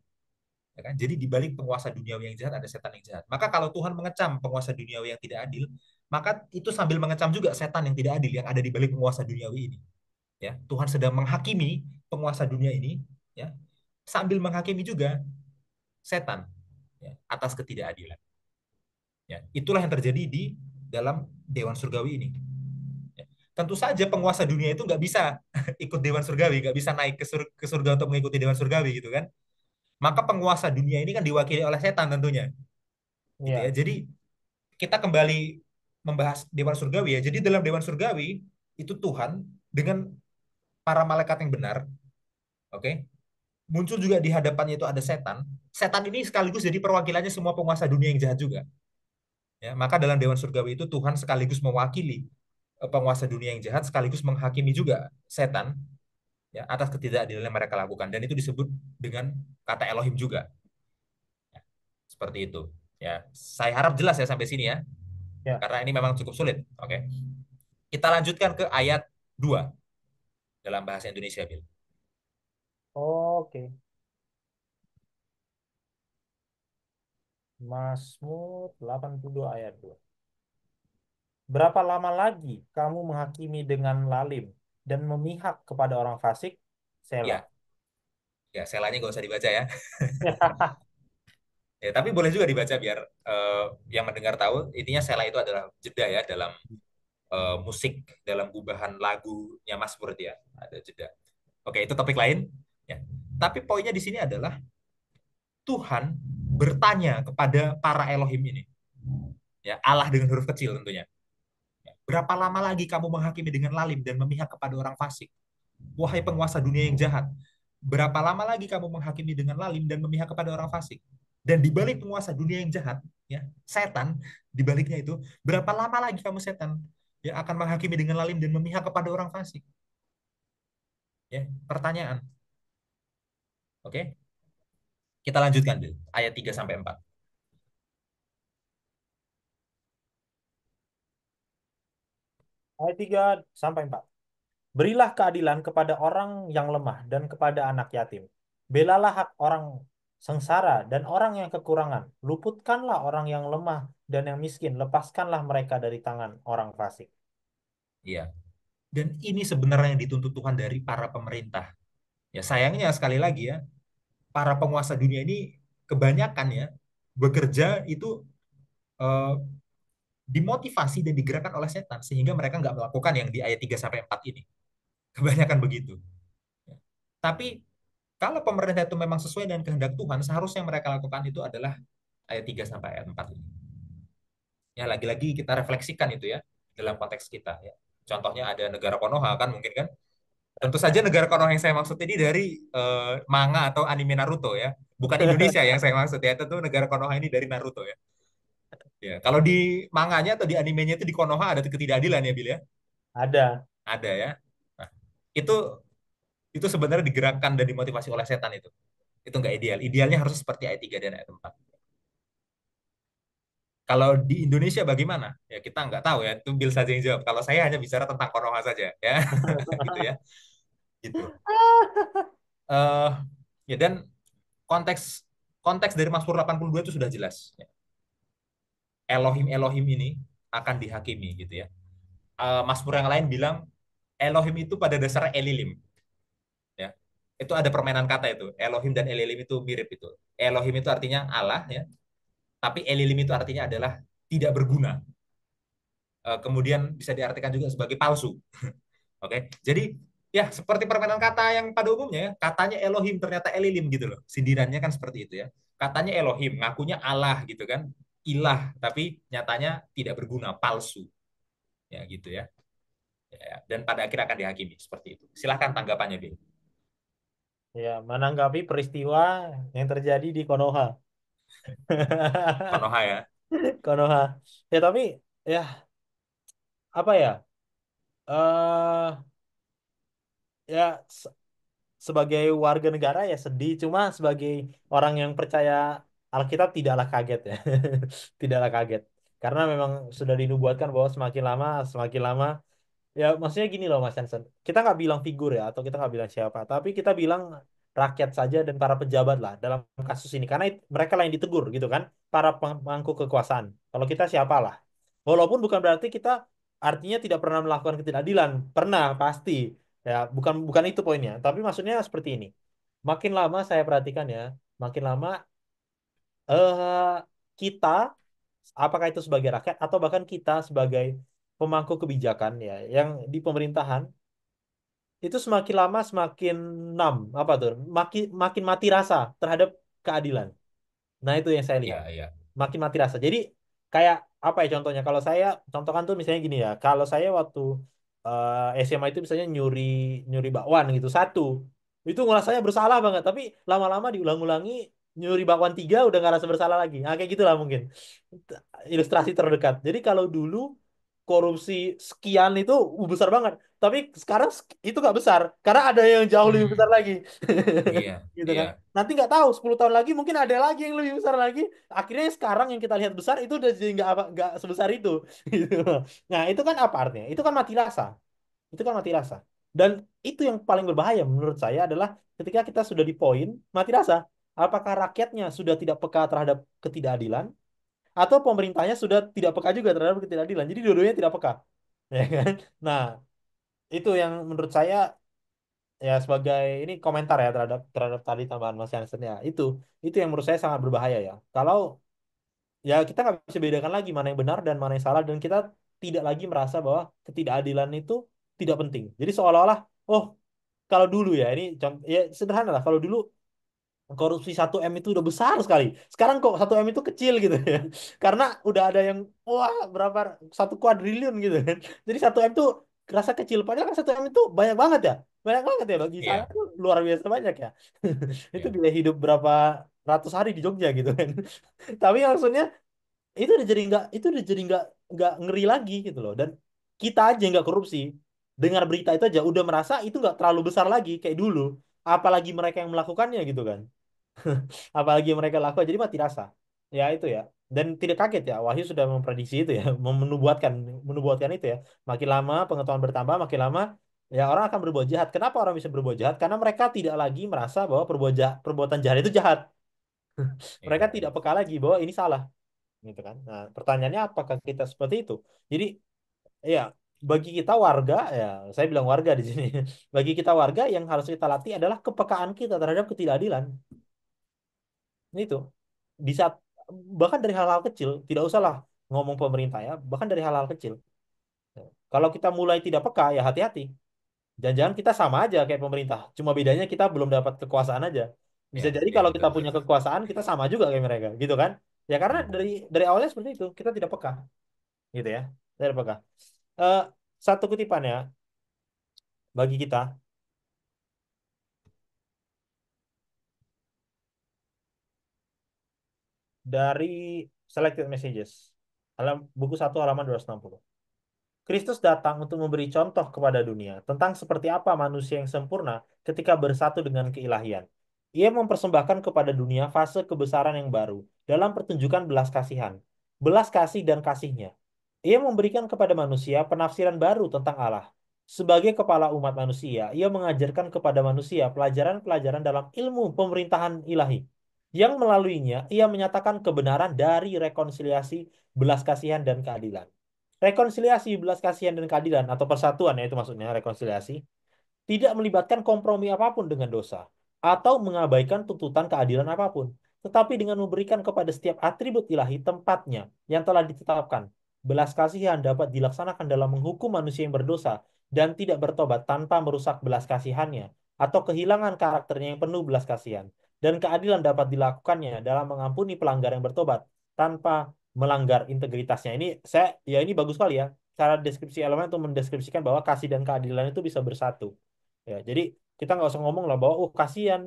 ya kan? Jadi di balik penguasa duniawi yang jahat ada setan yang jahat. Maka kalau Tuhan mengecam penguasa duniawi yang tidak adil, maka itu sambil mengecam juga setan yang tidak adil yang ada di balik penguasa duniawi ini. Ya, Tuhan sedang menghakimi penguasa dunia ini, ya, sambil menghakimi juga setan, ya, atas ketidakadilan. Ya, itulah yang terjadi di dalam Dewan Surgawi ini. Ya. Tentu saja penguasa dunia itu nggak bisa ikut Dewan Surgawi, nggak bisa naik ke surga untuk mengikuti Dewan Surgawi gitu kan. Maka penguasa dunia ini kan diwakili oleh setan tentunya, gitu ya.
Iya.
Jadi kita kembali membahas Dewan Surgawi ya. Jadi dalam Dewan Surgawi itu Tuhan dengan para malaikat yang benar, oke, muncul juga di hadapannya itu ada setan. Setan ini sekaligus jadi perwakilannya semua penguasa dunia yang jahat juga. Ya, maka dalam Dewan Surgawi itu Tuhan sekaligus mewakili penguasa dunia yang jahat sekaligus menghakimi juga setan, ya, atas ketidakadilan yang mereka lakukan, dan itu disebut dengan kata Elohim juga, ya, seperti itu. Ya, saya harap jelas ya sampai sini ya,
Ya.
karena ini memang cukup sulit. Oke. Kita lanjutkan ke ayat 2 dalam bahasa Indonesia, Bil.
Oke. Mazmur 82 ayat 2. Berapa lama lagi kamu menghakimi dengan lalim dan memihak kepada orang fasik? Selah.
Ya, ya, selanya nggak usah dibaca ya. Ya, tapi boleh juga dibaca biar yang mendengar tahu intinya sela itu adalah jeda ya dalam musik, dalam gubahan lagunya Mazmur dia ada jeda. Oke, itu topik lain ya. Tapi poinnya di sini adalah Tuhan bertanya kepada para Elohim ini, ya Allah dengan huruf kecil tentunya. Ya, berapa lama lagi kamu menghakimi dengan lalim dan memihak kepada orang fasik? Wahai penguasa dunia yang jahat, berapa lama lagi kamu menghakimi dengan lalim dan memihak kepada orang fasik? Dan di balik penguasa dunia yang jahat, ya, setan di baliknya itu, berapa lama lagi kamu setan yang akan menghakimi dengan lalim dan memihak kepada orang fasik? Ya, pertanyaan. Oke, kita lanjutkan dulu ayat 3 sampai 4.
Ayat 3 sampai 4. Berilah keadilan kepada orang yang lemah dan kepada anak yatim. Belalah hak orang sengsara dan orang yang kekurangan. Luputkanlah orang yang lemah dan yang miskin. Lepaskanlah mereka dari tangan orang fasik.
Iya. Dan ini sebenarnya yang dituntut Tuhan dari para pemerintah. Ya, sayangnya sekali lagi ya, para penguasa dunia ini kebanyakan ya bekerja itu eh, dimotivasi dan digerakkan oleh setan sehingga mereka nggak melakukan yang di ayat 3 sampai 4 ini. Kebanyakan begitu. Tapi kalau pemerintah itu memang sesuai dengan kehendak Tuhan, seharusnya yang mereka lakukan itu adalah ayat 3 sampai ayat 4 ini. Ya, lagi-lagi kita refleksikan itu ya dalam konteks kita ya. Contohnya ada negara Konoha kan mungkin kan. Tentu saja negara Konoha yang saya maksud ini dari manga atau anime Naruto ya. Bukan Indonesia yang saya maksud ya. Tentu negara Konoha ini dari Naruto ya. Ya, kalau di manganya atau di animenya itu di Konoha ada ketidakadilan ya, Bil ya.
Ada.
Ada ya. Nah, itu itu sebenarnya digerakkan dan dimotivasi oleh setan itu. Itu nggak ideal. Idealnya harus seperti ayat 3 dan ayat 4. Kalau di Indonesia bagaimana? Ya kita nggak tahu ya. Itu Bill saja yang jawab. Kalau saya hanya bicara tentang Konoha saja ya. Gitu ya. Gitu. eh Ya dan konteks konteks dari Mazmur 82 itu sudah jelas. Ya. Elohim Elohim ini akan dihakimi gitu ya. Mazmur yang lain bilang Elohim itu pada dasarnya Elilim ya. Itu ada permainan kata itu. Elohim dan Elilim itu mirip itu. Elohim itu artinya Allah ya, tapi Elilim itu artinya adalah tidak berguna. Kemudian bisa diartikan juga sebagai palsu. Oke. Jadi ya seperti permainan kata yang pada umumnya ya, katanya Elohim ternyata Elilim gitu loh. Sindirannya kan seperti itu ya. Katanya Elohim, ngakunya Allah gitu kan. Ilah, tapi nyatanya tidak berguna, palsu. Ya gitu ya. Ya, dan pada akhir akan dihakimi seperti itu. Silahkan tanggapannya, Bill.
Ya, menanggapi peristiwa yang terjadi di Konoha.
Konoha ya.
Konoha. Ya, tapi ya apa ya? Ya sebagai warga negara ya sedih, cuma sebagai orang yang percaya Alkitab tidaklah kaget ya. Tidaklah kaget. Karena memang sudah dinubuatkan bahwa semakin lama ya maksudnya gini loh Mas Hansen. Kita nggak bilang figur ya atau kita nggak bilang siapa, tapi kita bilang rakyat saja dan para pejabat lah dalam kasus ini karena mereka lah yang ditegur gitu kan, para pemangku kekuasaan. Kalau kita siapalah. Walaupun bukan berarti kita artinya tidak pernah melakukan ketidakadilan, pernah pasti. Ya, bukan bukan itu poinnya, tapi maksudnya seperti ini. Makin lama saya perhatikan ya, makin lama eh kita apakah itu sebagai rakyat atau bahkan kita sebagai pemangku kebijakan ya yang di pemerintahan itu semakin lama semakin numb apa tuh makin makin mati rasa terhadap keadilan. Nah, itu yang saya lihat.
Iya, iya.
Makin mati rasa. Jadi kayak apa ya contohnya? Kalau saya contohkan tuh misalnya gini ya. Kalau saya waktu SMA itu misalnya nyuri nyuri bakwan gitu satu, itu ngerasanya bersalah banget. Tapi lama-lama diulang-ulangi nyuri bakwan tiga udah nggak rasa bersalah lagi. Nah, kayak gitulah mungkin ilustrasi terdekat. Jadi kalau dulu korupsi sekian itu besar banget. Tapi sekarang itu nggak besar karena ada yang jauh lebih besar
Hmm,
lagi.
iya,
Gitu kan.
iya,
Nanti nggak tahu 10 tahun lagi mungkin ada lagi yang lebih besar lagi. Akhirnya sekarang yang kita lihat besar itu udah jadi nggak sebesar itu. Gitu. Nah, itu kan apa artinya? Itu kan mati rasa. Itu kan mati rasa. Dan itu yang paling berbahaya menurut saya adalah ketika kita sudah di poin mati rasa. Apakah rakyatnya sudah tidak peka terhadap ketidakadilan atau pemerintahnya sudah tidak peka juga terhadap ketidakadilan. Jadi dua-duanya tidak peka. Ya kan? Nah, itu yang menurut saya ya sebagai ini komentar ya terhadap terhadap tadi tambahan Mas Jansen ya. Itu yang menurut saya sangat berbahaya ya. Kalau ya kita nggak bisa bedakan lagi mana yang benar dan mana yang salah dan kita tidak lagi merasa bahwa ketidakadilan itu tidak penting. Jadi seolah-olah oh kalau dulu ya ini contoh ya sederhana lah kalau dulu korupsi 1M itu udah besar sekali. Sekarang kok 1M itu kecil gitu ya. Karena udah ada yang wah berapa 1 kuadriliun gitu kan. Jadi 1M itu kerasa kecil padahal kan 1M itu banyak banget ya. Banyak banget ya bagi saya
iya,
itu luar biasa banyak ya. Itu
iya,
biaya hidup berapa ratus hari di Jogja gitu kan. Tapi maksudnya itu udah jadi nggak ngeri lagi gitu loh. Dan kita aja yang nggak korupsi dengar berita itu aja udah merasa itu nggak terlalu besar lagi kayak dulu. Apalagi mereka yang melakukannya gitu kan. Apalagi mereka lakukan jadi mati rasa. Ya itu ya. Dan tidak kaget ya, Wahyu sudah memprediksi itu ya, menubuatkan itu ya. Makin lama pengetahuan bertambah, makin lama ya orang akan berbuat jahat. Kenapa orang bisa berbuat jahat? Karena mereka tidak lagi merasa bahwa perbuatan jahat itu jahat.
iya,
Mereka tidak
iya,
peka lagi bahwa ini salah, gitu kan. Nah, pertanyaannya apakah kita seperti itu? Jadi ya bagi kita warga ya, saya bilang warga di sini. Bagi kita warga yang harus kita latih adalah kepekaan kita terhadap ketidakadilan. Itu di saat bahkan dari hal-hal kecil tidak usahlah ngomong pemerintah ya bahkan dari hal-hal kecil kalau kita mulai tidak peka ya hati-hati jangan-jangan kita sama aja kayak pemerintah cuma bedanya kita belum dapat kekuasaan aja bisa
iya,
jadi
iya,
kalau kita
betul,
punya
betul.
kekuasaan kita sama juga kayak mereka gitu kan ya karena
Hmm.
dari awalnya seperti itu kita tidak peka gitu ya tidak peka. Eh, Satu kutipan ya bagi kita dari Selected Messages buku 1 halaman 260. Kristus datang untuk memberi contoh kepada dunia tentang seperti apa manusia yang sempurna ketika bersatu dengan keilahian. Ia mempersembahkan kepada dunia fase kebesaran yang baru dalam pertunjukan belas kasihan, belas kasih dan kasihnya. Ia memberikan kepada manusia penafsiran baru tentang Allah. Sebagai kepala umat manusia, ia mengajarkan kepada manusia pelajaran-pelajaran dalam ilmu pemerintahan ilahi. Yang melaluinya, ia menyatakan kebenaran dari rekonsiliasi, belas kasihan, dan keadilan. Rekonsiliasi, belas kasihan, dan keadilan atau persatuan ya itu maksudnya rekonsiliasi tidak melibatkan kompromi apapun dengan dosa atau mengabaikan tuntutan keadilan apapun, tetapi dengan memberikan kepada setiap atribut ilahi tempatnya yang telah ditetapkan. Belas kasihan dapat dilaksanakan dalam menghukum manusia yang berdosa dan tidak bertobat tanpa merusak belas kasihannya atau kehilangan karakternya yang penuh belas kasihan. Dan keadilan dapat dilakukannya dalam mengampuni pelanggar yang bertobat tanpa melanggar integritasnya. Ini bagus sekali ya. Cara deskripsi elemen untuk mendeskripsikan bahwa kasih dan keadilan itu bisa bersatu. Ya, jadi kita nggak usah ngomong lah bahwa oh kasihan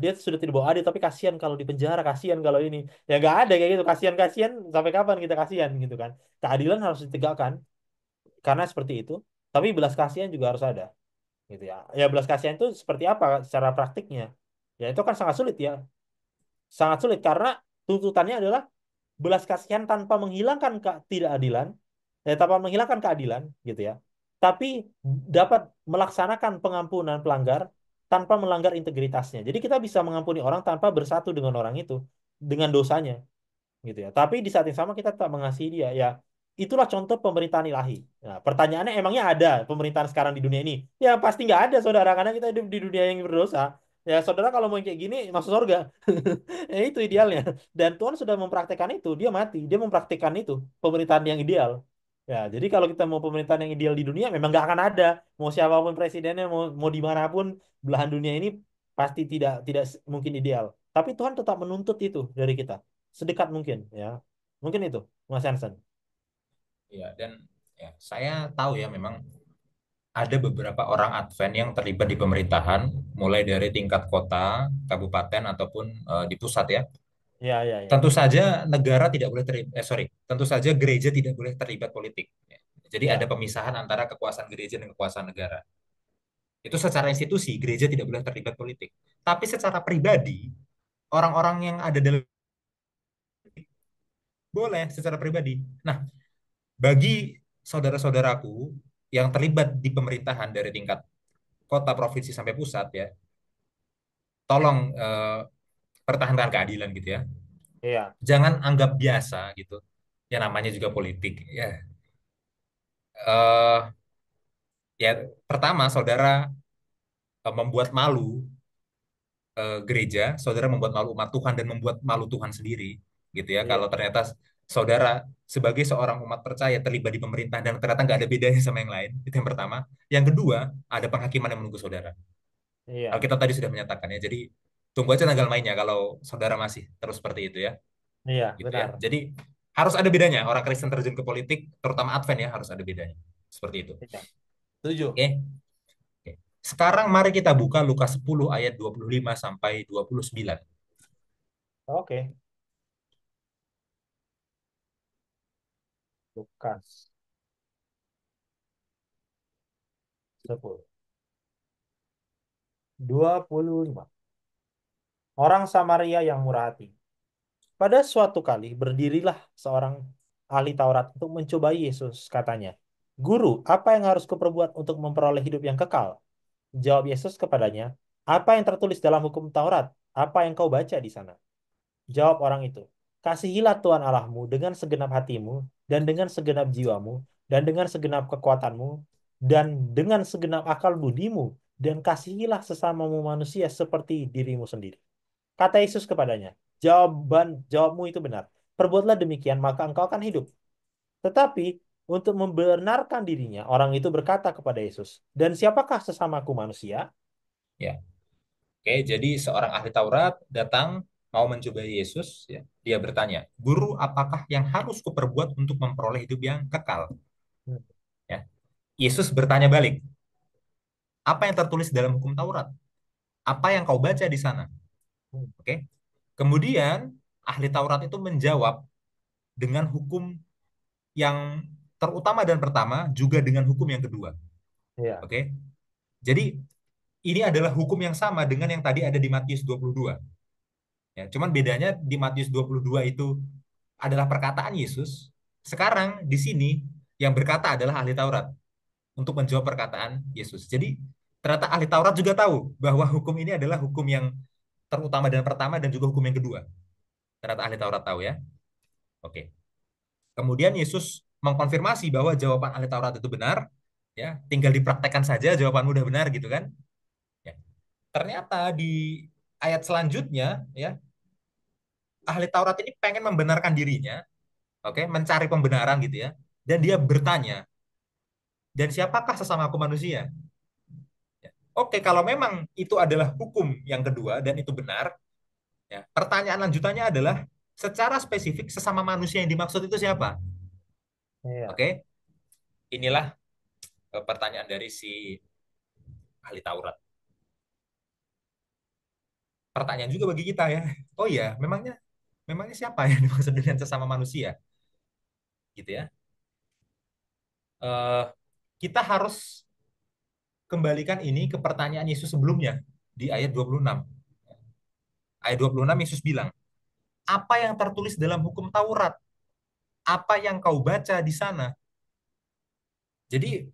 dia sudah tidak bawa adil tapi kasihan kalau di penjara kasihan kalau ini ya nggak ada kayak gitu kasihan kasihan sampai kapan kita kasihan gitu kan keadilan harus ditegakkan karena seperti itu tapi belas kasihan juga harus ada gitu ya ya belas kasihan itu seperti apa secara praktiknya ya itu kan sangat sulit ya sangat sulit karena tuntutannya adalah belas kasihan tanpa menghilangkan ketidakadilan, tanpa menghilangkan keadilan, gitu ya. Tapi dapat melaksanakan pengampunan pelanggar tanpa melanggar integritasnya. Jadi kita bisa mengampuni orang tanpa bersatu dengan orang itu, dengan dosanya gitu ya. Tapi di saat yang sama kita tak mengasihi dia. Ya, itulah contoh pemerintahan ilahi. Nah, pertanyaannya emangnya ada pemerintahan sekarang di dunia ini? Ya pasti nggak ada, saudara, karena kita hidup di dunia yang berdosa. Ya, saudara kalau mau yang kayak gini masuk surga. Ya, itu idealnya. Dan Tuhan sudah mempraktekkan itu. Dia mati, dia mempraktekkan itu pemerintahan yang ideal. Ya, jadi kalau kita mau pemerintahan yang ideal di dunia, memang nggak akan ada. Mau siapapun presidennya, mau dimanapun belahan dunia ini pasti tidak mungkin ideal. Tapi Tuhan tetap menuntut itu dari kita sedekat mungkin ya. Mungkin itu Mas Hansen.
Iya, dan ya, saya tahu ya memang ada beberapa orang Advent yang terlibat di pemerintahan, mulai dari tingkat kota, kabupaten, ataupun di pusat ya.
Iya, iya, iya.
Tentu saja negara tidak boleh terlibat, sorry, tentu saja gereja tidak boleh terlibat politik. Ya. Jadi ada
Iya,
pemisahan antara kekuasaan gereja dan kekuasaan negara. Itu secara institusi, gereja tidak boleh terlibat politik. Tapi secara pribadi, orang-orang yang ada dalam boleh secara pribadi. Nah, bagi saudara-saudaraku yang terlibat di pemerintahan dari tingkat kota, provinsi sampai pusat ya, tolong pertahankan keadilan gitu ya.
iya,
Jangan anggap biasa gitu. Ya namanya juga politik. Ya, eh ya pertama saudara membuat malu gereja, saudara membuat malu umat Tuhan dan membuat malu Tuhan sendiri, gitu ya. Kalau
iya,
ternyata saudara sebagai seorang umat percaya terlibat di pemerintahan dan ternyata nggak ada bedanya sama yang lain, itu yang pertama. Yang kedua, ada penghakiman yang menunggu saudara.
iya,
Alkitab tadi sudah menyatakan ya. Jadi tunggu aja tanggal mainnya kalau saudara masih terus seperti itu ya,
iya,
gitu ya.
benar.
Jadi harus ada bedanya. Orang Kristen terjun ke politik, terutama Advent ya, harus ada bedanya. Seperti itu.
Iya, setuju.
Oke. Oke. Sekarang mari kita buka Lukas 10 ayat 25 sampai 29.
Oke, Lukas 10. 25. Orang Samaria yang murah hati. Pada suatu kali berdirilah seorang ahli Taurat untuk mencobai Yesus, katanya, "Guru, apa yang harus kuperbuat untuk memperoleh hidup yang kekal?" Jawab Yesus kepadanya, "Apa yang tertulis dalam hukum Taurat? Apa yang kau baca di sana?" Jawab orang itu, "Kasihilah Tuhan Allahmu dengan segenap hatimu, dan dengan segenap jiwamu, dan dengan segenap kekuatanmu, dan dengan segenap akal budimu, dan kasihilah sesamamu manusia seperti dirimu sendiri." Kata Yesus kepadanya, jawabmu itu benar. Perbuatlah demikian, maka engkau akan hidup. Tetapi untuk membenarkan dirinya, orang itu berkata kepada Yesus, "Dan siapakah sesamaku manusia?"
Ya. Oke, jadi seorang ahli Taurat datang mau mencobai Yesus, ya. Dia bertanya, "Guru, apakah yang harus kuperbuat untuk memperoleh hidup yang kekal?"
Hmm,
Ya. Yesus bertanya balik, "Apa yang tertulis dalam hukum Taurat? Apa yang kau baca di sana?"
hmm,
Oke. Kemudian ahli Taurat itu menjawab dengan hukum yang terutama dan pertama juga dengan hukum yang kedua.
Iya,
Oke. Jadi ini adalah hukum yang sama dengan yang tadi ada di Matius 22. Ya, cuman bedanya di Matius 22 itu adalah perkataan Yesus. Sekarang di sini yang berkata adalah ahli Taurat untuk menjawab perkataan Yesus. Jadi ternyata ahli Taurat juga tahu bahwa hukum ini adalah hukum yang terutama dan pertama dan juga hukum yang kedua. Ternyata ahli Taurat tahu ya. Oke. Kemudian Yesus mengkonfirmasi bahwa jawaban ahli Taurat itu benar, ya. Tinggal dipraktekkan saja jawabanmu udah benar gitu kan. Ya. Ternyata di ayat selanjutnya ya, ahli Taurat ini pengen membenarkan dirinya, oke, mencari pembenaran gitu ya. Dan dia bertanya, "Dan siapakah sesama aku manusia?" Ya. Oke, kalau memang itu adalah hukum yang kedua dan itu benar, ya. Pertanyaan lanjutannya adalah secara spesifik sesama manusia yang dimaksud itu siapa?
iya,
Oke, inilah pertanyaan dari si ahli Taurat. Pertanyaan juga bagi kita ya. Oh iya, memangnya memangnya siapa yang dimaksud dengan sesama manusia? Gitu ya. Eh, kita harus kembalikan ini ke pertanyaan Yesus sebelumnya di ayat 26. Ayat 26 Yesus bilang, "Apa yang tertulis dalam hukum Taurat? Apa yang kau baca di sana?" Jadi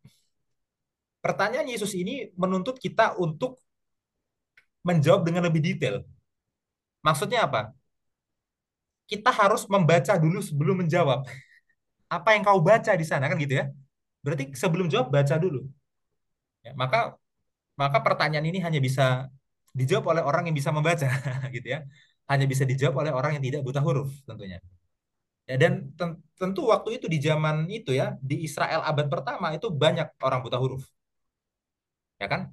pertanyaan Yesus ini menuntut kita untuk menjawab dengan lebih detail. Maksudnya apa? Kita harus membaca dulu sebelum menjawab. Apa yang kau baca di sana kan gitu ya? Berarti sebelum jawab baca dulu. Ya, maka pertanyaan ini hanya bisa dijawab oleh orang yang bisa membaca gitu ya. Hanya bisa dijawab oleh orang yang tidak buta huruf tentunya. Ya, dan tentu waktu itu di zaman itu ya, di Israel abad pertama itu banyak orang buta huruf, ya kan?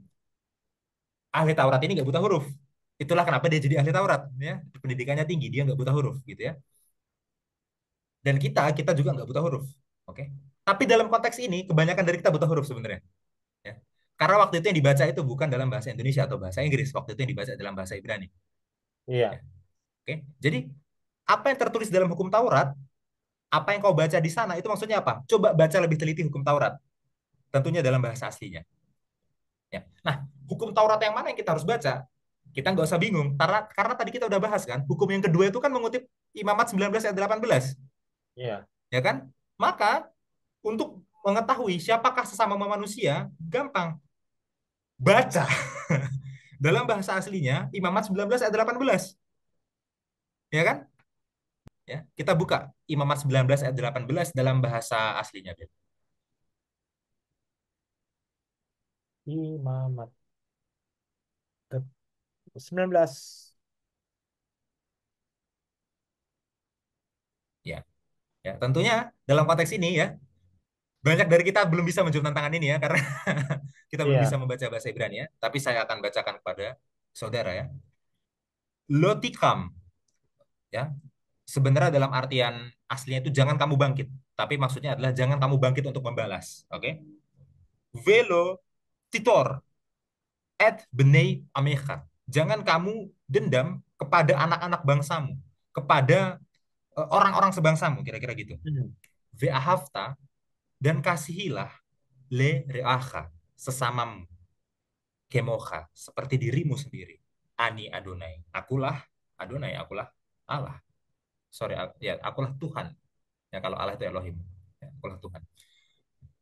Ahli Taurat ini nggak buta huruf. Itulah kenapa dia jadi ahli Taurat, ya. Pendidikannya tinggi, dia nggak buta huruf, gitu ya. Dan kita juga nggak buta huruf, oke? Tapi dalam konteks ini, kebanyakan dari kita buta huruf sebenarnya, ya. Karena waktu itu yang dibaca itu bukan dalam bahasa Indonesia atau bahasa Inggris, waktu itu yang dibaca dalam bahasa Ibrani,
iya,
ya. Oke, jadi Apa yang tertulis dalam hukum Taurat, apa yang kau baca di sana, itu maksudnya apa? Coba baca lebih teliti hukum Taurat. Tentunya dalam bahasa aslinya. Ya. Nah, hukum Taurat yang mana yang kita harus baca? Kita nggak usah bingung. Karena tadi kita udah bahas kan, hukum yang kedua itu kan mengutip Imamat 19 ayat 18.
Iya.
Ya kan? Maka, untuk mengetahui siapakah sesama manusia, gampang. Baca. Dalam bahasa aslinya, Imamat 19 ayat 18. Ya kan? Ya, kita buka Imamat 19 ayat 18 dalam bahasa aslinya. Beb.
Imamat ke 19.
Ya, ya, tentunya dalam konteks ini ya, banyak dari kita belum bisa menjawab tantangan ini ya, karena kita belum bisa
Iya.
membaca bahasa Ibrani ya. Tapi saya akan bacakan kepada saudara ya. Lotikam, ya. Sebenarnya dalam artian aslinya itu jangan kamu bangkit. Tapi maksudnya adalah jangan kamu bangkit untuk membalas. Oke? Velo titor et benei amecha. Jangan kamu dendam kepada anak-anak bangsamu, kepada orang-orang sebangsamu, kira-kira gitu.
Hmm.
Ve'ahavta, dan kasihilah le reacha, sesamamu, kemocha, seperti dirimu sendiri. Ani Adonai. Akulah Adonai, akulah Allah. Sorry, ya, akulah Tuhan. Ya, kalau Allah itu Elohim. Ya, akulah Tuhan.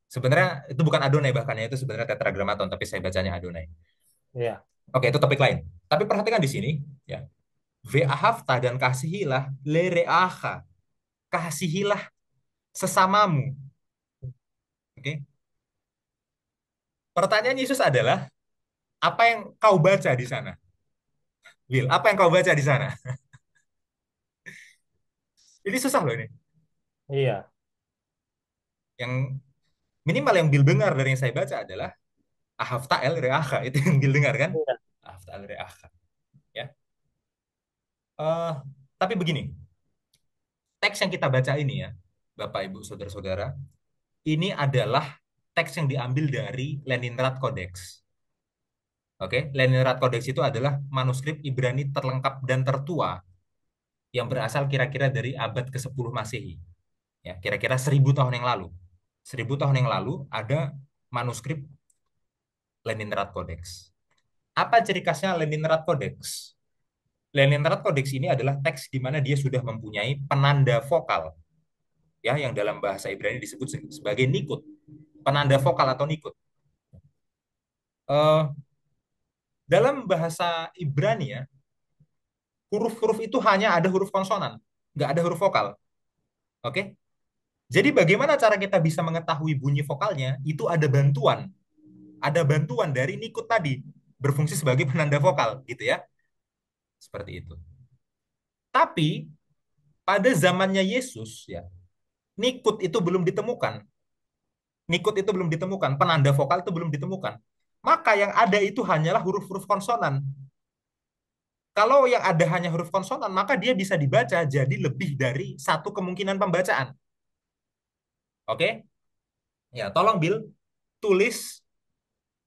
Sebenarnya itu bukan Adonai, bahkan ya, itu sebenarnya tetragrammaton, tapi saya bacanya Adonai.
Iya.
Oke, itu topik lain. Tapi perhatikan di sini, ya. Ve'ahavta, dan kasihilah le reacha. Kasihilah sesamamu. Oke. Pertanyaan Yesus adalah, apa yang kau baca di sana? Will, apa yang kau baca di sana? Ini susah loh ini.
Iya.
Yang minimal yang Bill dengar dari yang saya baca adalah ahafta el reacha. Itu yang Bill dengar kan?
Iya.
Ahafta el reacha. Ya. Eh, tapi begini, teks yang kita baca ini ya, Bapak Ibu Saudara-saudara, ini adalah teks yang diambil dari Leningrad Codex. Oke, Leningrad Codex itu adalah manuskrip Ibrani terlengkap dan tertua yang berasal kira-kira dari abad ke-10 Masehi. Ya, kira-kira 1.000 tahun yang lalu. 1.000 tahun yang lalu ada manuskrip Leningrad Codex. Apa ciri khasnya Leningrad Codex? Leningrad Codex ini adalah teks di mana dia sudah mempunyai penanda vokal, ya, yang dalam bahasa Ibrani disebut sebagai nikut, penanda vokal atau nikut. Eh, dalam bahasa Ibrani ya, huruf-huruf itu hanya ada huruf konsonan, nggak ada huruf vokal. Oke? Jadi bagaimana cara kita bisa mengetahui bunyi vokalnya? Itu ada bantuan dari nikut tadi, berfungsi sebagai penanda vokal, gitu ya. Seperti itu. Tapi pada zamannya Yesus ya, nikut itu belum ditemukan. Nikut itu belum ditemukan, penanda vokal itu belum ditemukan. Maka yang ada itu hanyalah huruf-huruf konsonan. Kalau yang ada hanya huruf konsonan, maka dia bisa dibaca jadi lebih dari satu kemungkinan pembacaan. Oke? Ya, tolong Bill, tulis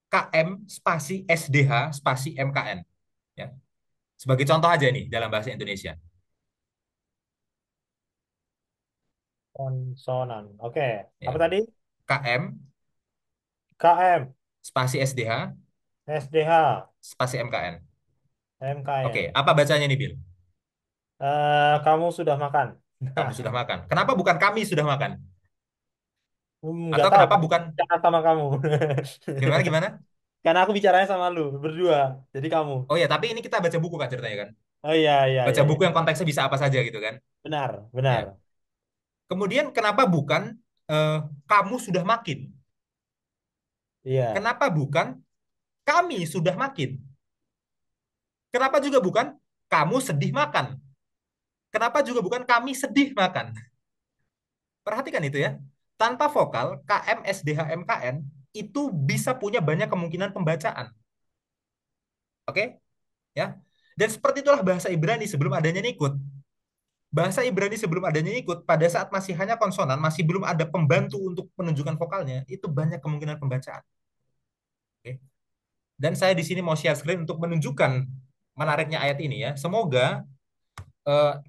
KM spasi SDH spasi MKN. Ya. Sebagai contoh aja nih dalam bahasa Indonesia.
Konsonan. Oke. Apa
Ya.
tadi?
KM
KM,
spasi SDH
SDH,
spasi MKN. Oke,
MKN.
apa bacanya nih Bill?
Kamu sudah makan?
Kamu sudah makan. Kenapa bukan kami sudah makan?
Nggak
Atau
tahu.
kenapa
Kan
bukan
bicara sama kamu.
gimana gimana?
Karena aku bicaranya sama lu berdua. Jadi kamu.
Oh ya, tapi ini kita baca buku kan ceritanya kan?
Oh iya iya
Baca
iya iya.
buku yang konteksnya bisa apa saja gitu kan?
Benar
Ya.
benar.
Kemudian kenapa bukan eh, kamu sudah makin?
Iya.
Kenapa bukan kami sudah makin? Kenapa juga bukan kamu sedih makan? Kenapa juga bukan kami sedih makan? Perhatikan itu ya. Tanpa vokal, KM, SDH, MKN itu bisa punya banyak kemungkinan pembacaan. Oke? Ya. Dan seperti itulah bahasa Ibrani sebelum adanya nikut. Bahasa Ibrani sebelum adanya nikut, pada saat masih hanya konsonan, masih belum ada pembantu untuk menunjukkan vokalnya, itu banyak kemungkinan pembacaan. Oke? Dan saya di sini mau share screen untuk menunjukkan menariknya ayat ini ya. Semoga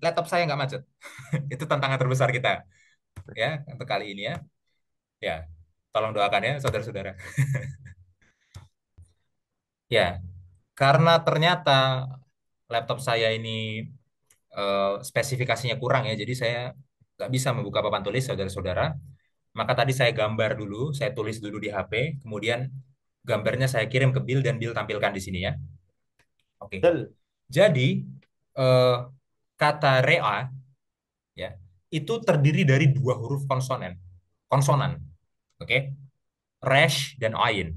Laptop saya nggak macet. Itu tantangan terbesar kita ya untuk kali ini ya. Ya, tolong doakan ya saudara-saudara. Ya, karena ternyata laptop saya ini spesifikasinya kurang ya, jadi saya nggak bisa membuka papan tulis saudara-saudara. Maka tadi saya gambar dulu, saya tulis dulu di HP, kemudian gambarnya saya kirim ke Bill dan Bill tampilkan di sini ya. Oke.
Betul.
Jadi eh, kata rea ya itu terdiri dari dua huruf konsonan. Konsonan. Oke. Resh dan ain.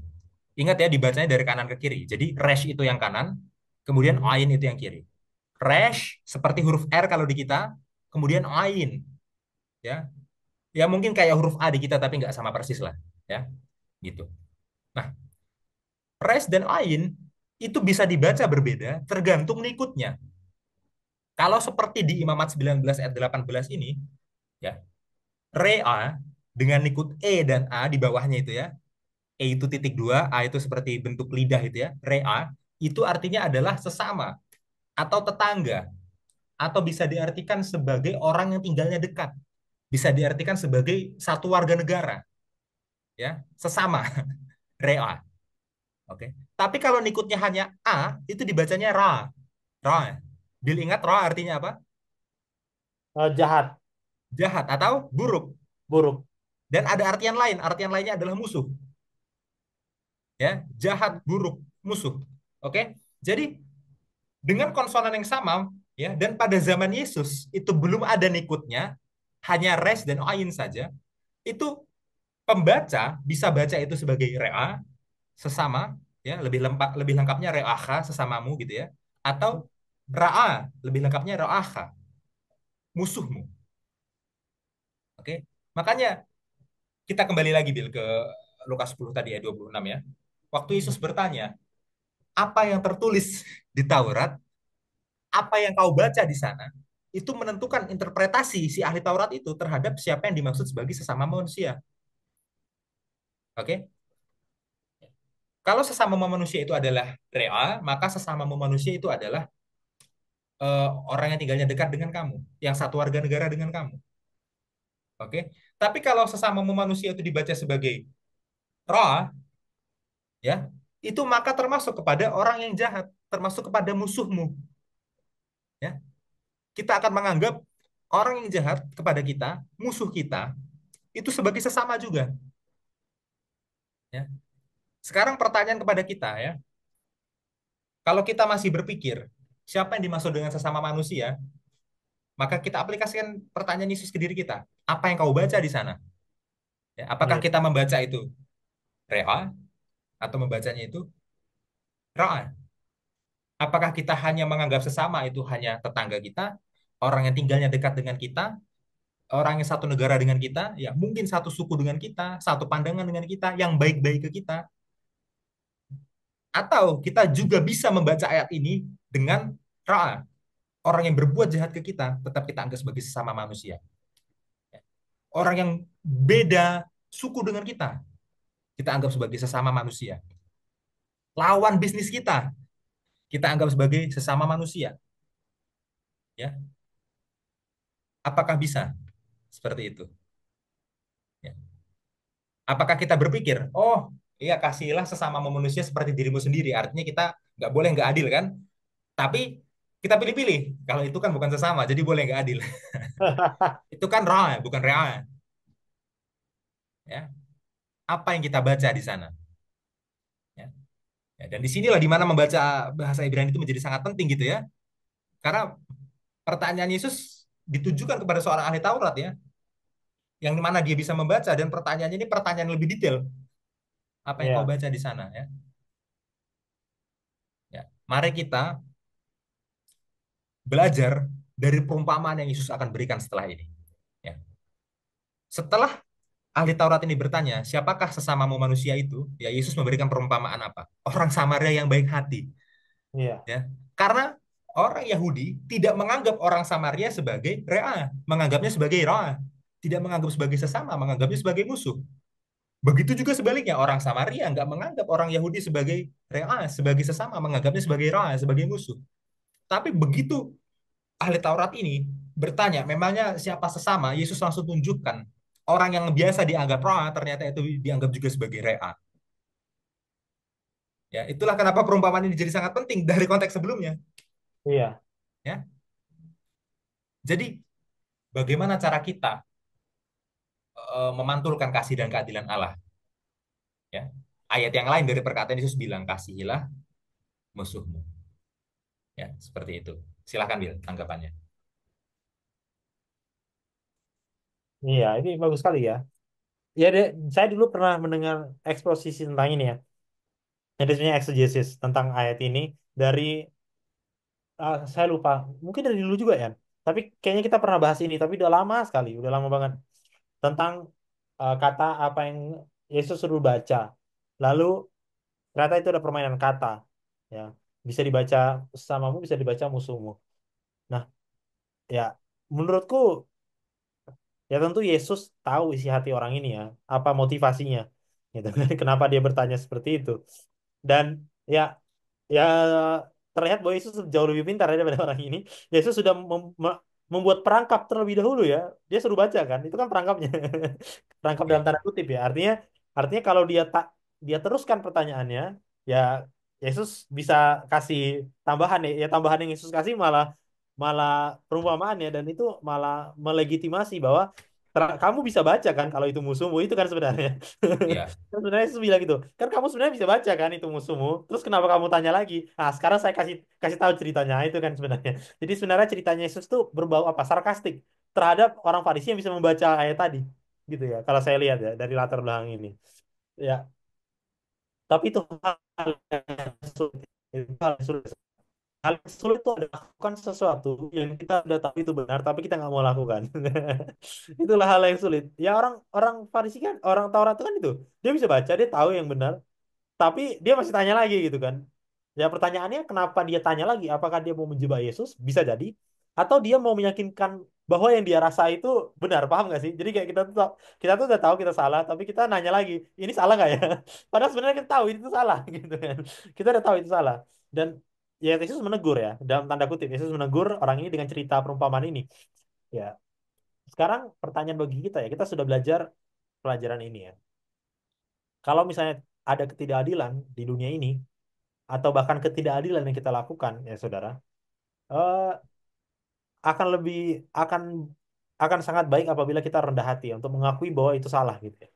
Ingat ya dibacanya dari kanan ke kiri. Jadi resh itu yang kanan, kemudian
Mhm.
ain itu yang kiri. Resh seperti huruf R kalau di kita, kemudian ain ya. Ya mungkin kayak huruf A di kita tapi nggak sama persis lah ya gitu. Nah, resh dan ain itu bisa dibaca berbeda tergantung nikutnya. Kalau seperti di Imamat 19 ayat 18 ini ya, rea dengan nikut E dan A di bawahnya itu ya. E itu titik dua, A itu seperti bentuk lidah itu ya. Rea itu artinya adalah sesama atau tetangga atau bisa diartikan sebagai orang yang tinggalnya dekat. Bisa diartikan sebagai satu warga negara ya, sesama rea. Oke. Tapi kalau nikutnya hanya A, itu dibacanya ra. Ra. Bil ingat ra artinya apa?
Jahat,
Jahat atau buruk.
buruk.
Dan ada artian lain. Artian lainnya adalah musuh. Ya, jahat, buruk, musuh. Oke. Jadi dengan konsonan yang sama, ya, dan pada zaman Yesus itu belum ada nikutnya, hanya res dan ain saja. Itu pembaca bisa baca itu sebagai rea, sesama, ya, lebih lengkapnya reaha, sesamamu gitu ya, atau ra'a, lebih lengkapnya ra'aha, musuhmu. Oke. Makanya kita kembali lagi Bil ke Lukas 10 tadi ya 26 ya. Waktu Yesus bertanya, apa yang tertulis di Taurat, apa yang kau baca di sana, itu menentukan interpretasi si ahli Taurat itu terhadap siapa yang dimaksud sebagai sesama manusia. Oke? Kalau sesama manusia itu adalah rea, maka sesama manusia itu adalah orang yang tinggalnya dekat dengan kamu, yang satu warga negara dengan kamu. Oke? Tapi kalau sesama manusia itu dibaca sebagai ra, ya, itu maka termasuk kepada orang yang jahat, termasuk kepada musuhmu, ya. Kita akan menganggap orang yang jahat kepada kita, musuh kita, itu sebagai sesama juga, ya. Sekarang pertanyaan kepada kita ya, kalau kita masih berpikir siapa yang dimaksud dengan sesama manusia, maka kita aplikasikan pertanyaan Yesus ke diri kita. Apa yang kau baca di sana? Ya, apakah
Iya.
kita membaca itu rea atau membacanya itu ra? Apakah kita hanya menganggap sesama itu hanya tetangga kita, orang yang tinggalnya dekat dengan kita, orang yang satu negara dengan kita, ya mungkin satu suku dengan kita, satu pandangan dengan kita, yang baik-baik ke kita, atau kita juga bisa membaca ayat ini dengan ra, orang yang berbuat jahat ke kita, tetap kita anggap sebagai sesama manusia. Orang yang beda suku dengan kita anggap sebagai sesama manusia. Lawan bisnis kita anggap sebagai sesama manusia. Ya, apakah bisa seperti itu? Ya. Apakah kita berpikir, oh iya kasihlah sesama manusia seperti dirimu sendiri. Artinya kita nggak boleh nggak adil kan? Tapi kita pilih-pilih. Kalau itu kan bukan sesama, jadi boleh nggak adil. Itu kan ra, bukan rea. Ya, apa yang kita baca di sana? Ya. Ya, dan disinilah di mana membaca bahasa Ibrani itu menjadi sangat penting gitu ya. Karena pertanyaan Yesus ditujukan kepada seorang ahli Taurat ya, yang mana dia bisa membaca dan pertanyaannya ini pertanyaan lebih detail. Apa yang kau
Iya.
baca di sana ya? Ya, mari kita belajar dari perumpamaan yang Yesus akan berikan setelah ini. Ya. Setelah ahli Taurat ini bertanya, siapakah sesamamu manusia itu? Ya Yesus memberikan perumpamaan apa? Orang Samaria yang baik hati.
Iya.
Ya, karena orang Yahudi tidak menganggap orang Samaria sebagai rea, menganggapnya sebagai ra, tidak menganggap sebagai sesama, menganggapnya sebagai musuh. Begitu juga sebaliknya, orang Samaria nggak menganggap orang Yahudi sebagai rea, sebagai sesama, menganggapnya sebagai ra, sebagai musuh. Tapi begitu ahli Taurat ini bertanya, memangnya siapa sesama? Yesus langsung tunjukkan orang yang biasa dianggap roh, ternyata itu dianggap juga sebagai rea. Ya, itulah kenapa perumpamaan ini jadi sangat penting dari konteks sebelumnya.
Iya,
Ya, jadi bagaimana cara kita memantulkan kasih dan keadilan Allah? Ya, ayat yang lain dari perkataan Yesus bilang, kasihilah musuhmu. Ya, seperti itu. Silahkan Bil, tanggapannya.
iya, ini bagus sekali ya. Ya, saya dulu pernah mendengar eksposisi tentang ini ya. Jadi sebenarnya exegesis tentang ayat ini dari saya lupa, mungkin dari dulu juga ya. Tapi kayaknya kita pernah bahas ini, tapi udah lama sekali, udah lama banget tentang kata apa yang Yesus suruh baca. Lalu ternyata itu ada permainan kata, ya bisa dibaca sesamamu, bisa dibaca musuhmu. Nah, ya menurutku ya tentu Yesus tahu isi hati orang ini ya, apa motivasinya, gitu. Kenapa dia bertanya seperti itu? Dan ya ya terlihat bahwa Yesus jauh lebih pintar ya daripada orang ini. Yesus sudah membuat perangkap terlebih dahulu ya. Dia suruh baca kan, itu kan perangkapnya. Perangkap dalam
Ya,
tanda kutip ya. Artinya kalau dia teruskan pertanyaannya, ya Yesus bisa kasih tambahan ya. Ya tambahan yang Yesus kasih malah malah perumpamaan ya, dan itu malah melegitimasi bahwa kamu bisa baca kan kalau itu musuhmu itu kan sebenarnya.
ya,
Kan sebenarnya Yesus bilang gitu. Kan kamu sebenarnya bisa baca kan itu musuhmu. Terus kenapa kamu tanya lagi? Nah, sekarang saya kasih kasih tahu ceritanya itu kan sebenarnya. Jadi sebenarnya ceritanya Yesus tuh berbau apa? Sarkastik terhadap orang Farisi yang bisa membaca ayat tadi. Gitu ya. Kalau saya lihat ya dari latar belakang ini. Ya, tapi itu hal yang sulit. Itu hal yang sulit. Hal yang sulit itu adalah melakukan sesuatu yang kita sudah tahu itu benar, tapi kita nggak mau lakukan. Itulah hal yang sulit. Ya orang orang Farisi kan, orang Taurat itu kan itu. Dia bisa baca, dia tahu yang benar, tapi dia masih tanya lagi gitu kan. Ya pertanyaannya kenapa dia tanya lagi? Apakah dia mau menjebak Yesus? Bisa jadi. Atau dia mau meyakinkan bahwa yang dia rasa itu benar, paham nggak sih? Jadi kayak kita tuh udah tahu kita salah, tapi kita nanya lagi, ini salah nggak ya? Padahal sebenarnya kita tahu itu salah gitu kan. Kita udah tahu itu salah. Dan ya Yesus menegur ya, dalam tanda kutip Yesus menegur orang ini dengan cerita perumpamaan ini. Ya, sekarang pertanyaan bagi kita ya, kita sudah belajar pelajaran ini ya. Kalau misalnya ada ketidakadilan di dunia ini, atau bahkan ketidakadilan yang kita lakukan ya saudara, eh, akan lebih akan akan sangat baik apabila kita rendah hati ya, untuk mengakui bahwa itu salah gitu ya.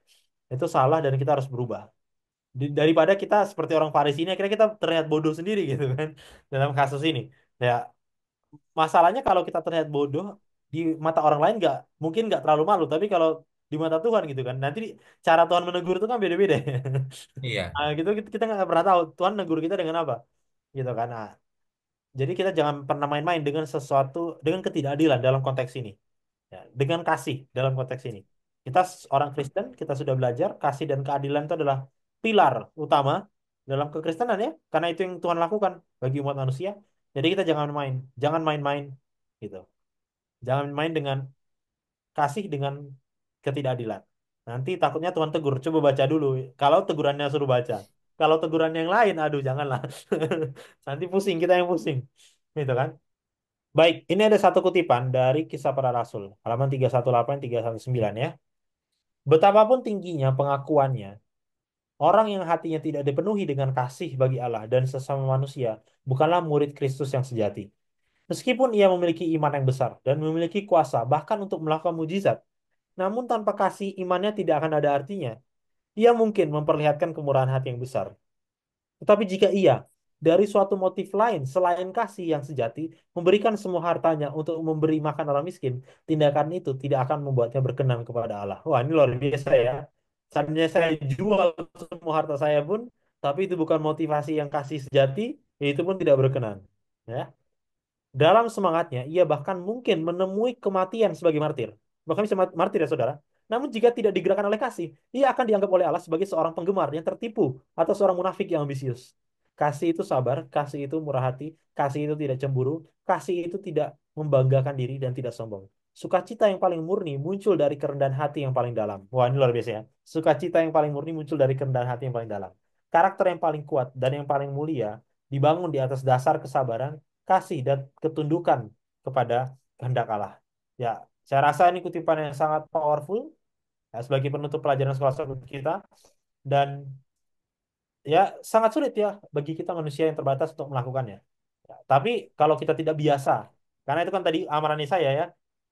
Itu salah dan kita harus berubah. Daripada kita seperti orang Farisi ini akhirnya kita terlihat bodoh sendiri gitu kan dalam kasus ini. Ya, masalahnya kalau kita terlihat bodoh di mata orang lain mungkin nggak terlalu malu, tapi kalau di mata Tuhan gitu kan, nanti cara Tuhan menegur itu kan beda-beda.
iya.
Nah, gitu kita nggak pernah tahu Tuhan negur kita dengan apa gitu kan. Nah, jadi kita jangan pernah main-main dengan sesuatu, dengan ketidakadilan dalam konteks ini. Ya, dengan kasih dalam konteks ini. Kita orang Kristen, kita sudah belajar kasih dan keadilan itu adalah pilar utama dalam kekristenan ya, karena itu yang Tuhan lakukan bagi umat manusia. Jadi kita jangan main-main gitu. Jangan main dengan kasih dengan ketidakadilan. Nanti takutnya Tuhan tegur. Coba baca dulu. Kalau tegurannya suruh baca. Kalau teguran yang lain, aduh janganlah. Nanti pusing, kita yang pusing. Gitu kan? Baik, ini ada satu kutipan dari Kisah Para Rasul, halaman 318 319 ya. Betapapun tingginya pengakuannya, orang yang hatinya tidak dipenuhi dengan kasih bagi Allah dan sesama manusia bukanlah murid Kristus yang sejati. Meskipun ia memiliki iman yang besar dan memiliki kuasa bahkan untuk melakukan mujizat, namun tanpa kasih imannya tidak akan ada artinya. Ia mungkin memperlihatkan kemurahan hati yang besar, tetapi jika ia dari suatu motif lain selain kasih yang sejati memberikan semua hartanya untuk memberi makan orang miskin, tindakan itu tidak akan membuatnya berkenan kepada Allah. Wah, ini luar biasa ya. Seandainya saya jual semua harta saya pun, tapi itu bukan motivasi yang kasih sejati, ya itu pun tidak berkenan. Ya. Dalam semangatnya, ia bahkan mungkin menemui kematian sebagai martir. Bahkan bisa martir ya saudara. Namun jika tidak digerakkan oleh kasih, ia akan dianggap oleh Allah sebagai seorang penggemar yang tertipu atau seorang munafik yang ambisius. Kasih itu sabar, kasih itu murah hati, kasih itu tidak cemburu, kasih itu tidak membanggakan diri dan tidak sombong. Sukacita yang paling murni muncul dari kerendahan hati yang paling dalam. Wah, ini luar biasa ya. Sukacita yang paling murni muncul dari kerendahan hati yang paling dalam. Karakter yang paling kuat dan yang paling mulia dibangun di atas dasar kesabaran, kasih dan ketundukan kepada kehendak Allah. Ya, saya rasa ini kutipan yang sangat powerful ya, sebagai penutup pelajaran sekolah sahabat kita dan ya sangat sulit ya bagi kita manusia yang terbatas untuk melakukannya. Ya, tapi kalau kita tidak biasa, karena itu kan tadi amaran saya ya,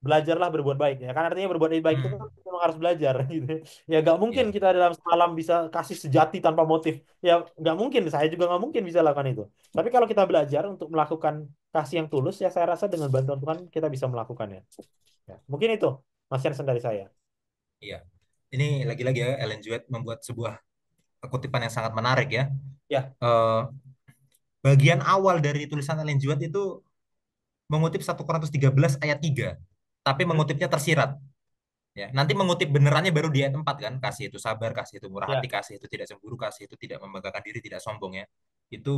belajarlah berbuat baik ya. Kan artinya berbuat baik itu kan
Hmm,
memang harus belajar gitu. Ya gak mungkin
ya,
kita dalam semalam bisa kasih sejati tanpa motif. Ya nggak mungkin, saya juga nggak mungkin bisa lakukan itu. Tapi kalau kita belajar untuk melakukan kasih yang tulus, ya saya rasa dengan bantuan Tuhan kita bisa melakukannya. Ya, mungkin itu Mas Yansen dari saya.
iya. Ini lagi-lagi ya, Ellen G. White membuat sebuah kutipan yang sangat menarik ya.
Ya,
Eh, bagian awal dari tulisan Ellen G. White itu mengutip 1 Korintus 13 ayat 3, tapi
hmm,
mengutipnya tersirat. Ya, nanti mengutip benerannya baru di ayat 4 kan, kasih itu sabar, kasih itu murah hati,
ya,
kasih itu tidak cemburu, kasih itu tidak membanggakan diri, tidak sombong ya. Itu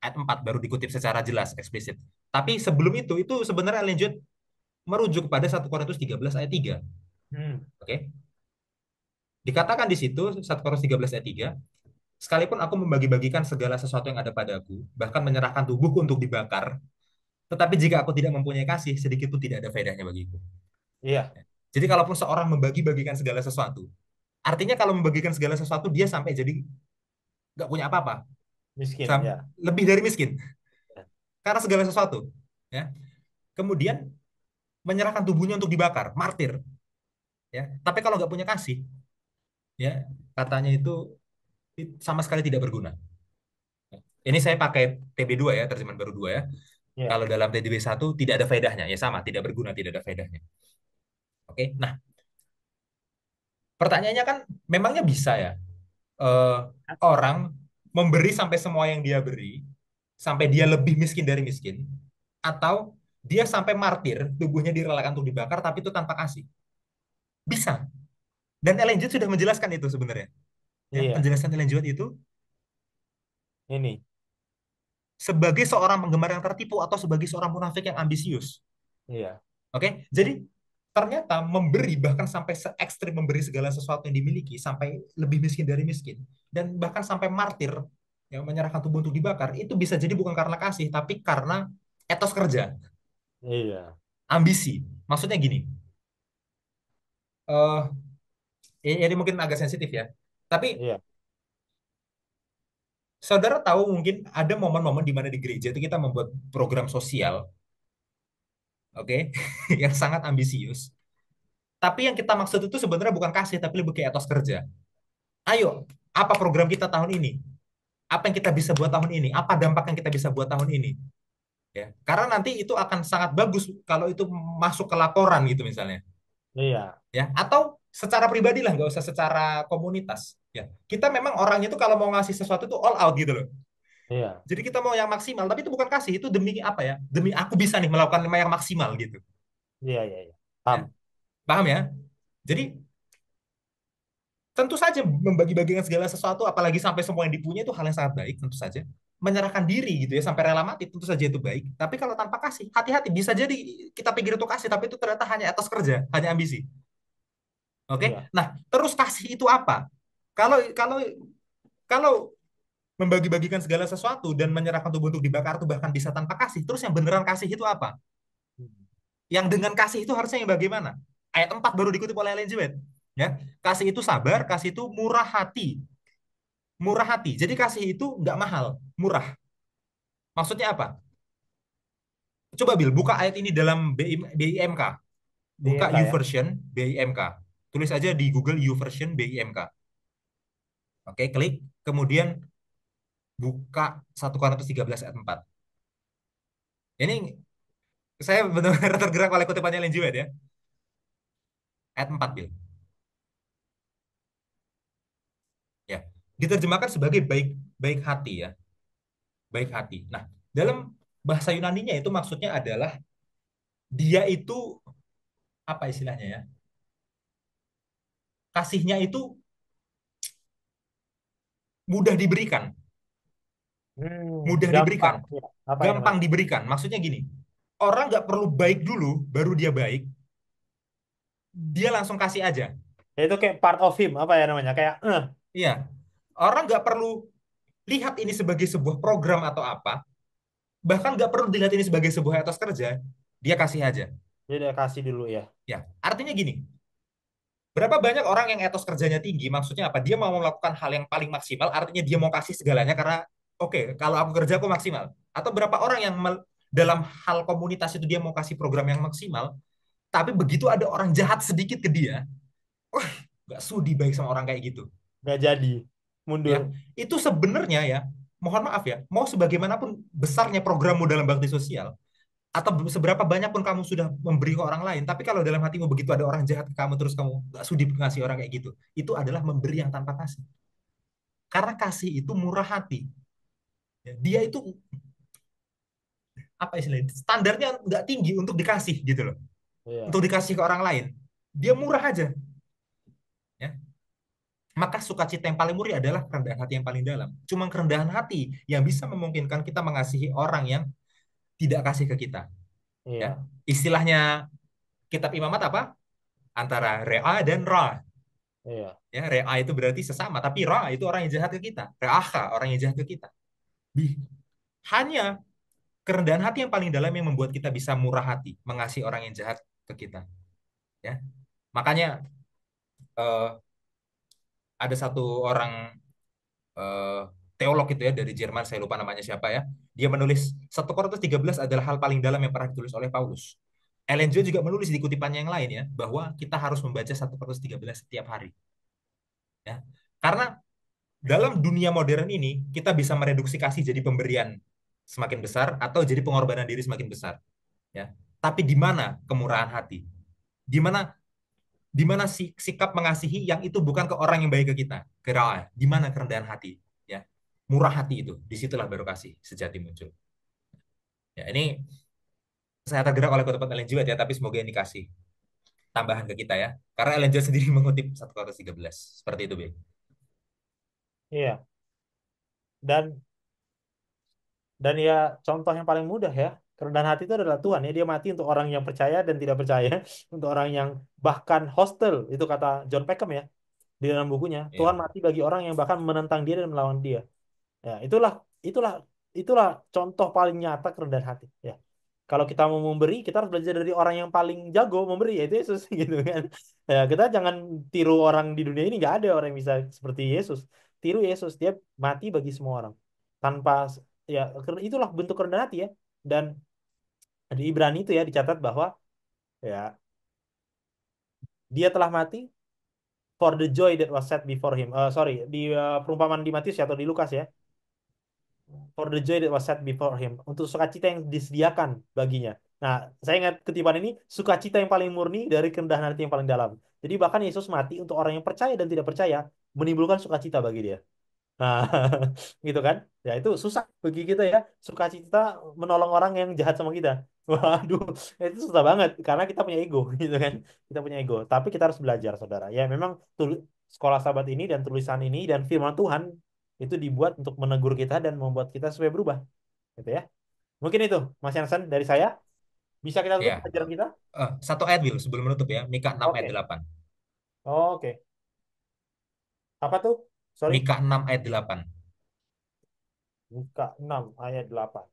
ayat 4 baru dikutip secara jelas, eksplisit. Tapi sebelum itu sebenarnya lanjut merujuk pada 1 Korintus 13 ayat 3.
hmm,
Oke. Dikatakan di situ 1 Korintus 13 ayat 3, sekalipun aku membagi-bagikan segala sesuatu yang ada padaku, bahkan menyerahkan tubuhku untuk dibakar, tetapi jika aku tidak mempunyai kasih, sedikit pun tidak ada faedahnya bagiku.
iya,
Jadi kalaupun seorang membagi-bagikan segala sesuatu, artinya kalau membagikan segala sesuatu dia sampai jadi nggak punya apa-apa,
miskin, ya.
lebih dari miskin
Ya,
karena segala sesuatu. Ya. Kemudian menyerahkan tubuhnya untuk dibakar, martir. Ya. Tapi kalau nggak punya kasih, ya katanya itu sama sekali tidak berguna. Ini saya pakai TB2 ya, terjemahan baru 2 ya.
ya,
Kalau dalam TDB 1 tidak ada faedahnya, ya sama, tidak berguna, tidak ada faedahnya. Oke, nah pertanyaannya kan memangnya bisa ya eh, orang memberi sampai semua yang dia beri, sampai dia lebih miskin dari miskin, atau dia sampai martir, tubuhnya direlakan untuk dibakar, tapi itu tanpa kasih. Bisa. Dan Ellen G. sudah menjelaskan itu sebenarnya. Ya,
iya,
penjelasan Ellen G. itu
ini,
sebagai seorang penggemar yang tertipu atau sebagai seorang munafik yang ambisius.
iya,
Oke, jadi ternyata memberi bahkan sampai se ekstrim memberi segala sesuatu yang dimiliki sampai lebih miskin dari miskin dan bahkan sampai martir yang menyerahkan tubuh untuk dibakar itu bisa jadi bukan karena kasih tapi karena etos kerja,
iya,
ambisi. Maksudnya gini, eh ini mungkin agak sensitif ya. Tapi
iya,
saudara tahu mungkin ada momen-momen di mana di gereja itu kita membuat program sosial, oke, yang sangat ambisius. Tapi yang kita maksud itu sebenarnya bukan kasih tapi lebih ke etos kerja. Ayo, apa program kita tahun ini? Apa yang kita bisa buat tahun ini? Apa dampak yang kita bisa buat tahun ini? Ya, karena nanti itu akan sangat bagus kalau itu masuk ke laporan gitu misalnya,
iya,
ya. Atau secara pribadi lah, nggak usah secara komunitas. Ya, kita memang orangnya itu kalau mau ngasih sesuatu itu all out gitu loh.
iya,
Jadi kita mau yang maksimal, tapi itu bukan kasih, itu demi apa ya? Demi aku bisa nih melakukan yang maksimal gitu.
iya, iya, iya.
Ya,
Paham.
paham ya? Jadi tentu saja membagi-bagikan segala sesuatu, apalagi sampai semua yang dipunya itu hal yang sangat baik, tentu saja. Menyerahkan diri gitu ya, sampai rela mati, tentu saja itu baik. Tapi kalau tanpa kasih, hati-hati. Bisa jadi kita pikir itu kasih, tapi itu ternyata hanya etos kerja, hanya ambisi. Oke?
Iya,
Nah, terus kasih itu apa? Kalau kalau kalau membagi-bagikan segala sesuatu dan menyerahkan tubuh untuk dibakar itu bahkan bisa tanpa kasih, terus yang beneran kasih itu apa?
hmm,
Yang dengan kasih itu harusnya yang bagaimana? Ayat 4 baru dikutip oleh Ellen G. White. Ya, kasih itu sabar, kasih itu murah hati. Murah hati. Jadi kasih itu nggak mahal, murah. Maksudnya apa? Coba Bil, buka ayat ini dalam BIMK. Buka
DMK ya.
YouVersion BIMK. Tulis aja di Google YouVersion BIMK. Oke, klik. Kemudian buka 1 Korintus 13 ayat 4. Ini saya benar-benar tergerak oleh kutipannya Ellen G. White ya. Ayat 4, Bil. Ya. Diterjemahkan sebagai baik baik hati ya. Baik hati. Nah, dalam bahasa Yunaninya itu maksudnya adalah dia itu apa istilahnya ya? Kasihnya itu mudah diberikan, mudah
Gampang
diberikan,
ya. Apa ya
gampang
namanya?
diberikan. Maksudnya gini, orang nggak perlu baik dulu, baru dia baik, dia langsung kasih aja.
Ya, itu kayak part of him, apa ya namanya? Kayak,
Iya, orang nggak perlu lihat ini sebagai sebuah program atau apa, bahkan nggak perlu dilihat ini sebagai sebuah etos kerja. Dia kasih aja.
Dia udah kasih dulu ya.
Ya, artinya gini, berapa banyak orang yang etos kerjanya tinggi, maksudnya apa? Dia mau melakukan hal yang paling maksimal, artinya dia mau kasih segalanya karena, oke, kalau aku kerja aku maksimal. Atau berapa orang yang dalam hal komunitas itu dia mau kasih program yang maksimal, tapi begitu ada orang jahat sedikit ke dia, wah, nggak sudi baik sama orang kayak gitu.
Nggak jadi.
Ya,
Mundur.
itu sebenarnya ya, mohon maaf ya, mau sebagaimanapun besarnya programmu dalam bakti sosial, atau seberapa banyak pun kamu sudah memberi ke orang lain, tapi kalau dalam hatimu begitu ada orang jahat ke kamu terus kamu gak sudi ngasih orang kayak gitu, itu adalah memberi yang tanpa kasih. Karena kasih itu murah hati. Ya, dia itu apa istilahnya? Standarnya nggak tinggi untuk dikasih gitu loh, untuk
Iya.
dikasih ke orang lain. Dia murah aja. Ya. Maka sukacita yang paling murni adalah kerendahan hati yang paling dalam. Cuma kerendahan hati yang bisa memungkinkan kita mengasihi orang yang tidak kasih ke kita. Ya,
Iya.
istilahnya kitab imamat apa? Antara rea dan ra.
Iya.
Ya, rea itu berarti sesama, tapi ra itu orang yang jahat ke kita. Reaha, orang yang jahat ke kita. Bi- Hanya kerendahan hati yang paling dalam yang membuat kita bisa murah hati, mengasihi orang yang jahat ke kita. Ya, makanya eh, ada satu orang eh, teolog itu ya dari Jerman, saya lupa namanya siapa ya. Dia menulis 1 Korintus 13 adalah hal paling dalam yang pernah ditulis oleh Paulus. Ellen G juga menulis di kutipannya yang lain ya, bahwa kita harus membaca 1 Korintus 13 setiap hari. Ya. Karena dalam dunia modern ini, kita bisa mereduksi kasih jadi pemberian semakin besar atau jadi pengorbanan diri semakin besar. Ya. Tapi di mana kemurahan hati? Di mana sikap mengasihi yang itu bukan ke orang yang baik ke kita, ke rakyat. Di mana kerendahan hati? Ya, murah hati itu. Disitulah baru kasih sejati muncul. Ya, ini saya tergerak oleh kutipan Ellen G. White ya, tapi semoga ini kasih tambahan ke kita ya. Karena Ellen G. White sendiri mengutip 1 Korintus 13. Seperti itu, Bill.
Iya. Dan ya contoh yang paling mudah ya. Kerendahan hati itu adalah Tuhan ya. Dia mati untuk orang yang percaya dan tidak percaya. Untuk orang yang bahkan hostile. Itu kata John Peckham ya. Di dalam bukunya. Tuhan
Ya,
mati bagi orang yang bahkan menentang dia dan melawan dia. Ya, itulah itulah contoh paling nyata kerendahan hati. Ya. Kalau kita mau memberi, kita harus belajar dari orang yang paling jago memberi, yaitu Yesus gitu kan. Ya, kita jangan tiru orang di dunia ini, nggak ada orang yang bisa seperti Yesus. Tiru Yesus, dia mati bagi semua orang. Tanpa ya itulah bentuk kerendahan hati ya. Dan di Ibrani itu ya dicatat bahwa ya dia telah mati for the joy that was set before him. Sorry, di perumpamaan di Matius atau di Lukas ya. For the joy that was set before him, untuk sukacita yang disediakan baginya. Nah, saya ingat kutipan ini, sukacita yang paling murni dari kerendahan hati yang paling dalam. Jadi bahkan Yesus mati untuk orang yang percaya dan tidak percaya, menimbulkan sukacita bagi dia. Nah, gitu kan? Ya itu susah bagi kita ya, sukacita menolong orang yang jahat sama kita. Waduh, itu susah banget karena kita punya ego, gitu kan? Kita punya ego. Tapi kita harus belajar, saudara. Ya memang sekolah sahabat ini dan tulisan ini dan firman Tuhan itu dibuat untuk menegur kita dan membuat kita supaya berubah, gitu ya. Mungkin itu, Mas Yansen dari saya. Bisa kita tutup
ya.
pelajaran kita?
Satu ayat, Will, sebelum menutup ya. Mika 6 ayat
Oke.
8.
Oke. Apa tuh? Sorry.
Mika 6 ayat 8.
Luka 6 ayat 8.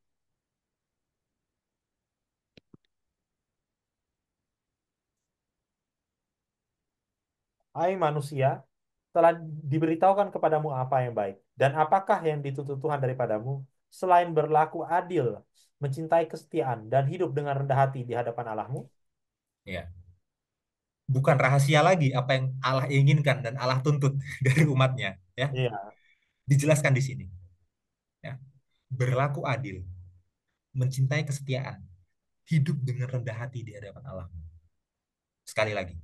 Hai manusia, telah diberitahukan kepadamu apa yang baik, dan apakah yang dituntut Tuhan daripadamu, selain berlaku adil, mencintai kesetiaan, dan hidup dengan rendah hati di hadapan Allahmu?
Ya. Bukan rahasia lagi apa yang Allah inginkan dan Allah tuntut dari umatnya. Ya.
Iya.
Dijelaskan di sini. Ya. Berlaku adil, mencintai kesetiaan, hidup dengan rendah hati di hadapan Allah. Sekali lagi,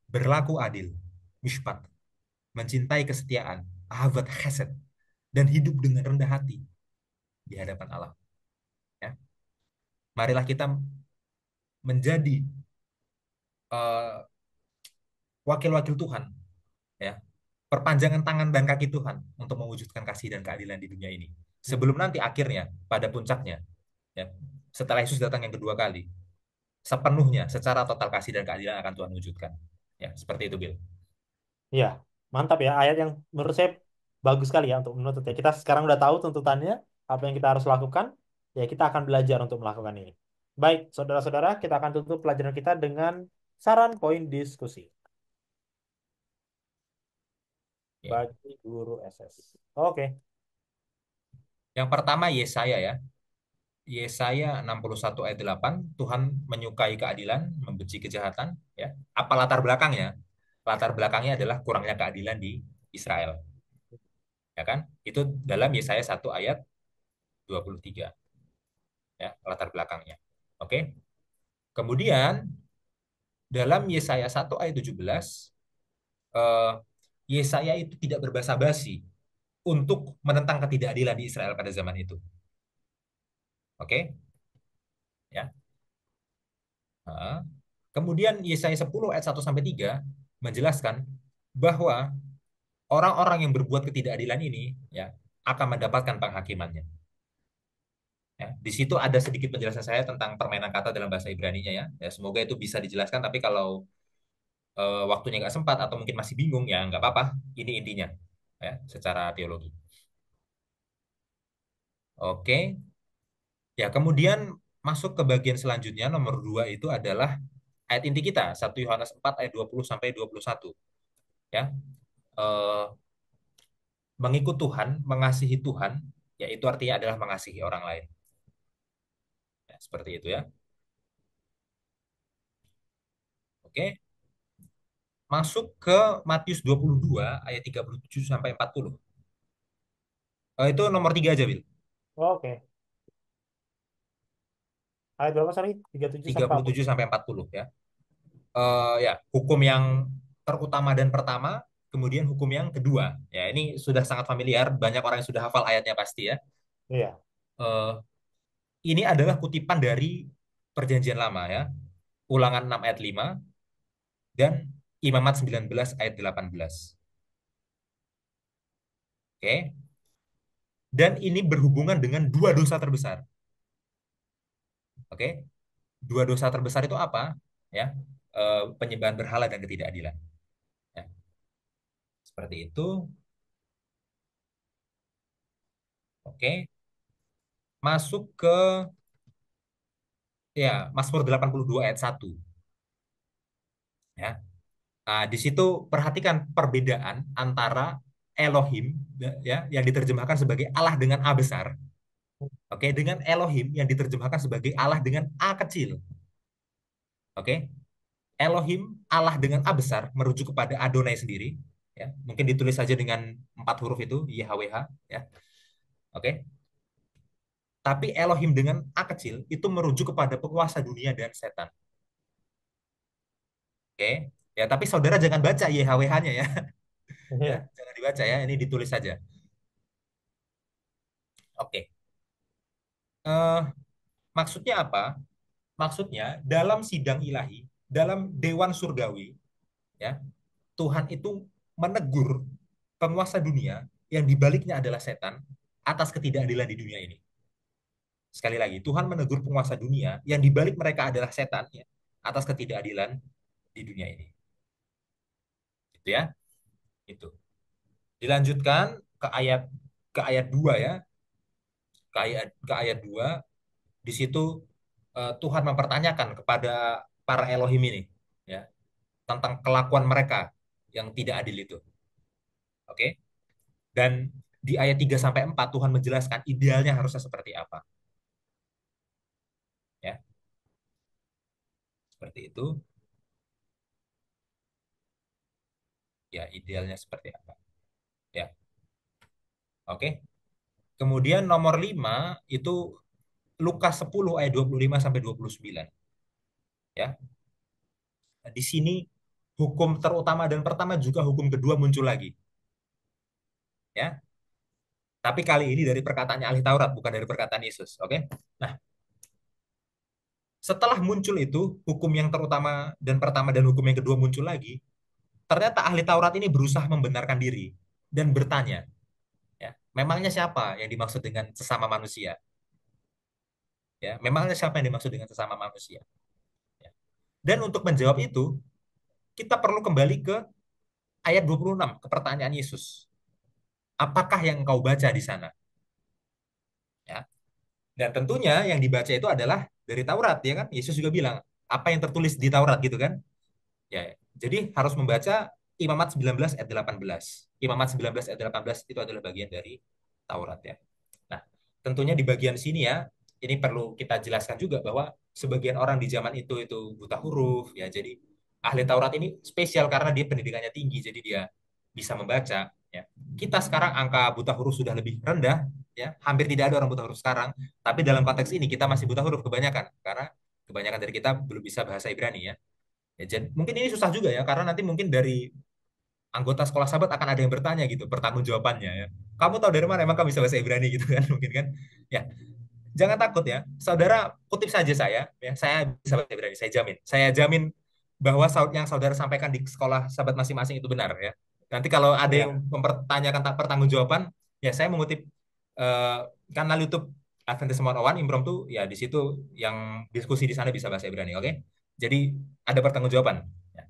berlaku adil, mishpat, mencintai kesetiaan, ahavat chesed, dan hidup dengan rendah hati di hadapan Allah. Ya. Marilah kita menjadi eh, wakil-wakil Tuhan, ya, perpanjangan tangan dan kaki Tuhan untuk mewujudkan kasih dan keadilan di dunia ini.
Hmm.
Sebelum nanti akhirnya, pada puncaknya, ya, setelah Yesus datang yang kedua kali, sepenuhnya secara total kasih dan keadilan akan Tuhan wujudkan. Ya, seperti itu, Bill.
Iya, mantap ya. Ayat yang menurut saya bagus sekali ya untuk menuntut ya. Kita sekarang udah tahu tuntutannya, apa yang kita harus lakukan, ya kita akan belajar untuk melakukan ini. Baik, saudara-saudara, kita akan tutup pelajaran kita dengan saran poin diskusi
Ya.
bagi guru SS. Oke,
Yang pertama Yesaya ya. Yesaya 61 ayat 8, Tuhan menyukai keadilan, membenci kejahatan, ya. Apa latar belakangnya? Latar belakangnya adalah kurangnya keadilan di Israel, ya kan? Itu dalam Yesaya 1 ayat 23, ya, latar belakangnya. Oke. Kemudian dalam Yesaya 1 ayat 17, eh, Yesaya itu tidak berbasa-basi untuk menentang ketidakadilan di Israel pada zaman itu. Oke, ya. Heeh. Kemudian Yesaya 10 ayat 1 sampai 3 menjelaskan bahwa orang-orang yang berbuat ketidakadilan ini ya akan mendapatkan penghakimannya. Ya, di situ ada sedikit penjelasan saya tentang permainan kata dalam bahasa Ibrani-nya ya. Ya, semoga itu bisa dijelaskan. Tapi kalau waktunya nggak sempat atau mungkin masih bingung ya nggak apa-apa. Ini intinya ya secara teologi. Oke, ya kemudian masuk ke bagian selanjutnya nomor 2 itu adalah ayat inti kita 1 Yohanes 4 ayat 20 sampai 21 ya. Eh, Mengikut Tuhan, mengasihi Tuhan, ya itu artinya adalah mengasihi orang lain. Ya, seperti itu ya. Oke, masuk ke Matius 22 ayat 37 sampai 40. Itu nomor 3 aja, Bil.
oke. Ayat berapa, sorry? 37
tiga
sampai
puluh
40.
tujuh sampai 40 ya. Ya, hukum yang terutama dan pertama, kemudian hukum yang kedua. Ya, ini sudah sangat familiar, banyak orang yang sudah hafal ayatnya pasti ya.
Iya.
Eh, ini adalah kutipan dari Perjanjian Lama ya. Ulangan 6 ayat 5 dan Imamat 19 ayat 18. Oke. Dan ini berhubungan dengan dua dosa terbesar. Oke. Dua dosa terbesar itu apa? Ya. Penyembahan berhala dan ketidakadilan. Ya. Seperti itu. Oke. Masuk ke ya Mazmur 82 ayat 1. Ya. Nah, di situ perhatikan perbedaan antara Elohim ya yang diterjemahkan sebagai Allah dengan A besar. Oke, dengan Elohim yang diterjemahkan sebagai Allah dengan A kecil. Oke. Elohim, Allah dengan A besar, merujuk kepada Adonai sendiri. Ya, mungkin ditulis saja dengan 4 huruf itu, YHWH. Ya, oke. Tapi Elohim dengan A kecil itu merujuk kepada penguasa dunia dan setan. Oke. Ya, tapi saudara jangan baca YHWH-nya ya. Ya,
Iya.
jangan dibaca ya. Ini ditulis saja. Oke. Eh, maksudnya apa? Maksudnya dalam sidang ilahi, dalam dewan surgawi, ya, Tuhan itu menegur penguasa dunia yang dibaliknya adalah setan atas ketidakadilan di dunia ini. Sekali lagi, Tuhan menegur penguasa dunia yang dibalik mereka adalah setan ya, atas ketidakadilan di dunia ini. Itu ya, itu. Dilanjutkan ke ayat 2 ya, ke ayat 2 di situ Tuhan mempertanyakan kepada para Elohim ini ya tentang kelakuan mereka yang tidak adil itu. Oke? Dan di ayat 3 sampai 4 Tuhan menjelaskan idealnya harusnya seperti apa, ya. Seperti itu. Ya, idealnya seperti apa. Ya. Oke. Kemudian nomor 5 itu Lukas 10 ayat 25 sampai 29, ya. Nah, di sini hukum terutama dan pertama juga hukum kedua muncul lagi, ya. Tapi kali ini dari perkataannya ahli Taurat bukan dari perkataan Yesus, oke? Nah, setelah muncul itu hukum yang terutama dan pertama dan hukum yang kedua muncul lagi, ternyata ahli Taurat ini berusaha membenarkan diri dan bertanya, ya, memangnya siapa yang dimaksud dengan sesama manusia? Ya, memangnya siapa yang dimaksud dengan sesama manusia? Ya. Dan untuk menjawab itu, kita perlu kembali ke ayat 26, ke pertanyaan Yesus. Apakah yang engkau baca di sana? Ya. Dan tentunya yang dibaca itu adalah dari Taurat, ya kan? Yesus juga bilang, apa yang tertulis di Taurat gitu kan? Ya, jadi harus membaca Imamat 19 ayat 18. Imamat 19 ayat 18 itu adalah bagian dari Taurat ya. Nah, tentunya di bagian sini ya, ini perlu kita jelaskan juga bahwa sebagian orang di zaman itu buta huruf ya. Jadi ahli Taurat ini spesial karena dia pendidikannya tinggi, jadi dia bisa membaca ya. Kita sekarang angka buta huruf sudah lebih rendah ya, hampir tidak ada orang buta huruf sekarang. Tapi dalam konteks ini kita masih buta huruf kebanyakan karena kebanyakan dari kita belum bisa bahasa Ibrani ya. Ya, jadi, mungkin ini susah juga ya, karena nanti mungkin dari anggota sekolah sahabat akan ada yang bertanya gitu, pertanggungjawabannya ya. Kamu tahu dari mana emang kamu bisa bahasa Ibrani gitu kan, mungkin kan? Ya, jangan takut ya. Saudara kutip saja saya bisa bahasa Ibrani, saya jamin. Saya jamin bahwa yang saudara sampaikan di sekolah sahabat masing-masing itu benar ya. Nanti kalau ada yang
Iya,
mempertanyakan pertanggungjawaban, ya saya mengutip eh, kanal YouTube Adventist 101 Impromptu, ya di situ yang diskusi di sana bisa bahasa Ibrani, oke? Jadi ada pertanggungjawaban. Ya.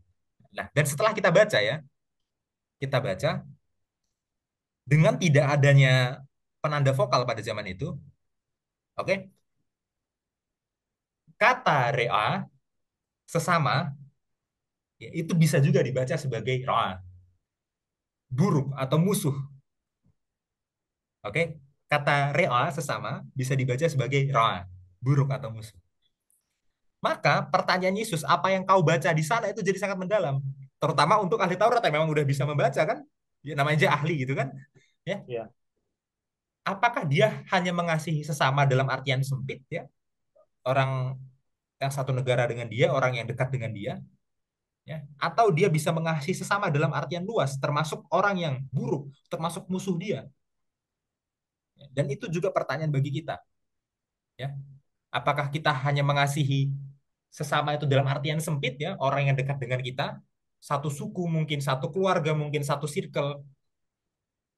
Nah, dan setelah kita baca dengan tidak adanya penanda vokal pada zaman itu, oke? Kata rea sesama ya, itu bisa juga dibaca sebagai roa, buruk atau musuh, oke? Kata rea sesama bisa dibaca sebagai roa, buruk atau musuh. Maka pertanyaan Yesus, apa yang kau baca di sana itu jadi sangat mendalam, terutama untuk ahli Taurat yang memang udah bisa membaca kan, ya, namanya aja ahli gitu kan, ya.
iya,
Apakah dia hanya mengasihi sesama dalam artian sempit ya, orang yang satu negara dengan dia, orang yang dekat dengan dia, ya, atau dia bisa mengasihi sesama dalam artian luas, termasuk orang yang buruk, termasuk musuh dia. Dan itu juga pertanyaan bagi kita, ya. Apakah kita hanya mengasihi sesama itu dalam artian sempit ya, orang yang dekat dengan kita, satu suku mungkin, satu keluarga mungkin, satu circle,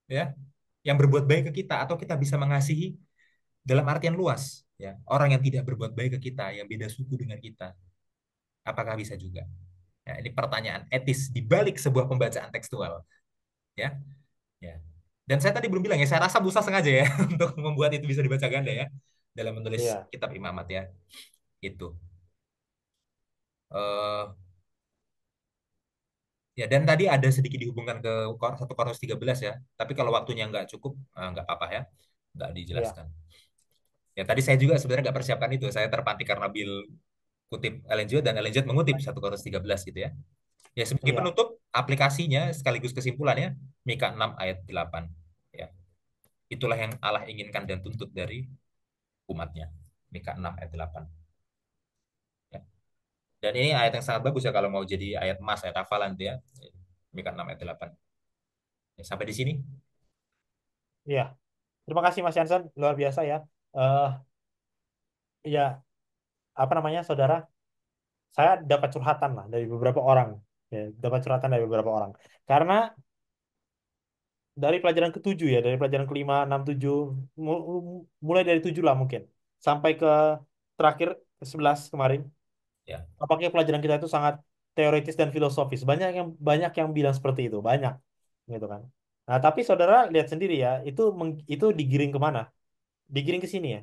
ya, yang berbuat baik ke kita, atau kita bisa mengasihi dalam artian luas, ya, orang yang tidak berbuat baik ke kita, yang beda suku dengan kita, apakah bisa juga? Ya, ini pertanyaan etis di balik sebuah pembacaan tekstual, ya. Ya. Dan saya tadi belum bilang ya, saya rasa Musa sengaja ya untuk membuat itu bisa dibaca ganda ya dalam menulis
iya,
kitab Imamat ya. Itu. eh Ya, dan tadi ada sedikit dihubungkan ke 1 Korintus 13 ya. Tapi kalau waktunya nggak cukup, nggak apa-apa ya. Nggak
iya,
dijelaskan. Ya, tadi saya juga sebenarnya nggak persiapkan itu. Saya terpantik karena Bill kutip Ellen G. White dan Ellen G. White mengutip 1 Korintus 13 gitu ya. Ya, sebagai
iya,
penutup, aplikasinya sekaligus kesimpulannya, Mika 6 ayat 8. Ya, itulah yang Allah inginkan dan tuntut dari umatnya. Mika 6 ayat 8. Ya. Dan ini ayat yang sangat bagus ya kalau mau jadi ayat emas, ayat hafalan itu ya. Mika 6 ayat 8. Ya, sampai di sini.
iya. Terima kasih Mas Jansen, luar biasa ya. Eh, ya, apa namanya, saudara? Saya dapat curhatan lah dari beberapa orang, ya, dapat curhatan dari beberapa orang. Karena dari pelajaran ketujuh ya, dari pelajaran kelima, enam, tujuh, mulai dari tujuh lah mungkin, sampai ke terakhir ke 11 kemarin.
Ya,
Apakah pelajaran kita itu sangat teoritis dan filosofis? Banyak yang bilang seperti itu, banyak, gitu kan. Nah, tapi saudara lihat sendiri ya, itu digiring kemana? Digiring ke sini ya,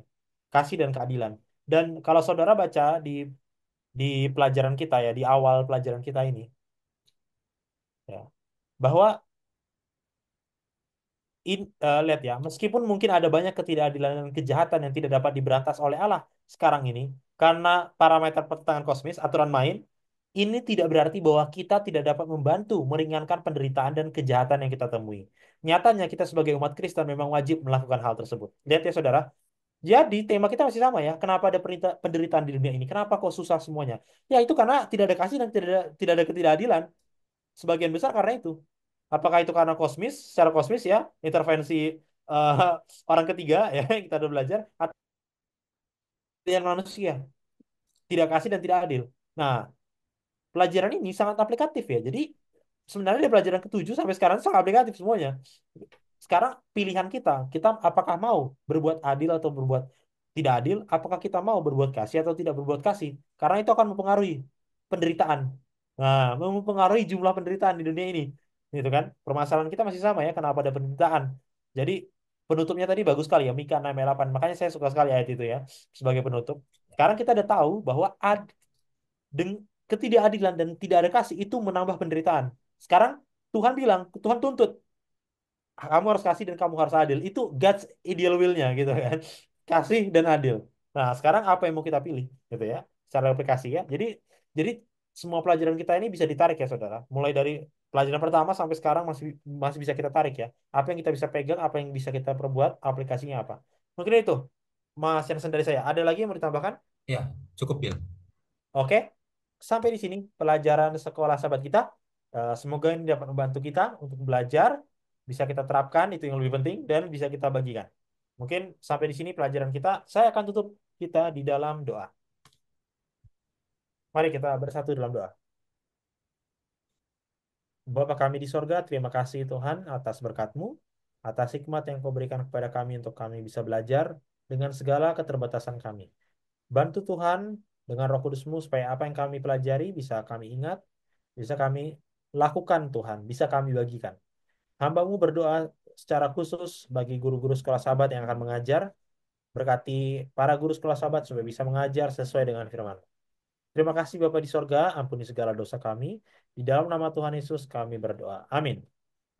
kasih dan keadilan. Dan kalau saudara baca di pelajaran kita ya, di awal pelajaran kita ini, ya, bahwa lihat ya, meskipun mungkin ada banyak ketidakadilan dan kejahatan yang tidak dapat diberantas oleh Allah sekarang ini, karena parameter pertentangan kosmis, aturan main, ini tidak berarti bahwa kita tidak dapat membantu meringankan penderitaan dan kejahatan yang kita temui. Nyatanya kita sebagai umat Kristen memang wajib melakukan hal tersebut. Lihat ya saudara, jadi tema kita masih sama ya. Kenapa ada penderitaan di dunia ini? Kenapa kok susah semuanya? Ya itu karena tidak ada kasih dan tidak ada ketidakadilan. Sebagian besar karena itu. Apakah itu karena kosmis, secara kosmis ya, intervensi eh, orang ketiga ya yang kita udah belajar, atau yang manusia, tidak kasih dan tidak adil. Nah, pelajaran ini sangat aplikatif ya. Jadi sebenarnya dari pelajaran ketujuh sampai sekarang itu sangat aplikatif semuanya. Sekarang pilihan kita apakah mau berbuat adil atau berbuat tidak adil, apakah kita mau berbuat kasih atau tidak berbuat kasih. Karena itu akan mempengaruhi penderitaan. Nah, mempengaruhi jumlah penderitaan di dunia ini. Gitu kan? Permasalahan kita masih sama ya, kenapa ada penderitaan. Jadi Penutupnya tadi bagus sekali ya, Mika 6 ayat 8. Makanya saya suka sekali ayat itu ya sebagai penutup. Sekarang kita udah tahu bahwa ketidakadilan dan tidak ada kasih itu menambah penderitaan. Sekarang Tuhan bilang, Tuhan tuntut, kamu harus kasih dan kamu harus adil. Itu God's ideal will-nya gitu kan. Kasih dan adil. Nah, sekarang apa yang mau kita pilih gitu ya? Secara aplikasi ya. Jadi semua pelajaran kita ini bisa ditarik ya, Saudara. Mulai dari pelajaran pertama sampai sekarang masih masih bisa kita tarik ya. Apa yang kita bisa pegang, apa yang bisa kita perbuat, aplikasinya apa. Mungkin itu Mas Yansen dari saya. Ada lagi yang mau ditambahkan?
Ya, cukup Bill.
Oke, sampai di sini pelajaran sekolah sahabat kita. Semoga ini dapat membantu kita untuk belajar, bisa kita terapkan, itu yang lebih penting, dan bisa kita bagikan. Mungkin sampai di sini pelajaran kita. Saya akan tutup kita di dalam doa. Mari kita bersatu dalam doa. Bapa kami di sorga, terima kasih Tuhan atas berkat-Mu, atas hikmat yang Kau berikan kepada kami untuk kami bisa belajar dengan segala keterbatasan kami. Bantu Tuhan dengan Roh Kudus-Mu supaya apa yang kami pelajari bisa kami ingat, bisa kami lakukan Tuhan, bisa kami bagikan. Hamba-Mu berdoa secara khusus bagi guru-guru sekolah sahabat yang akan mengajar, berkati para guru sekolah sahabat supaya bisa mengajar sesuai dengan firman. Terima kasih Bapa di sorga, ampuni segala dosa kami. Di dalam nama Tuhan Yesus kami berdoa. Amin.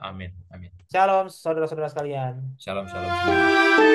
Amin. Amin.
Shalom saudara-saudara sekalian.
Shalom, shalom semua.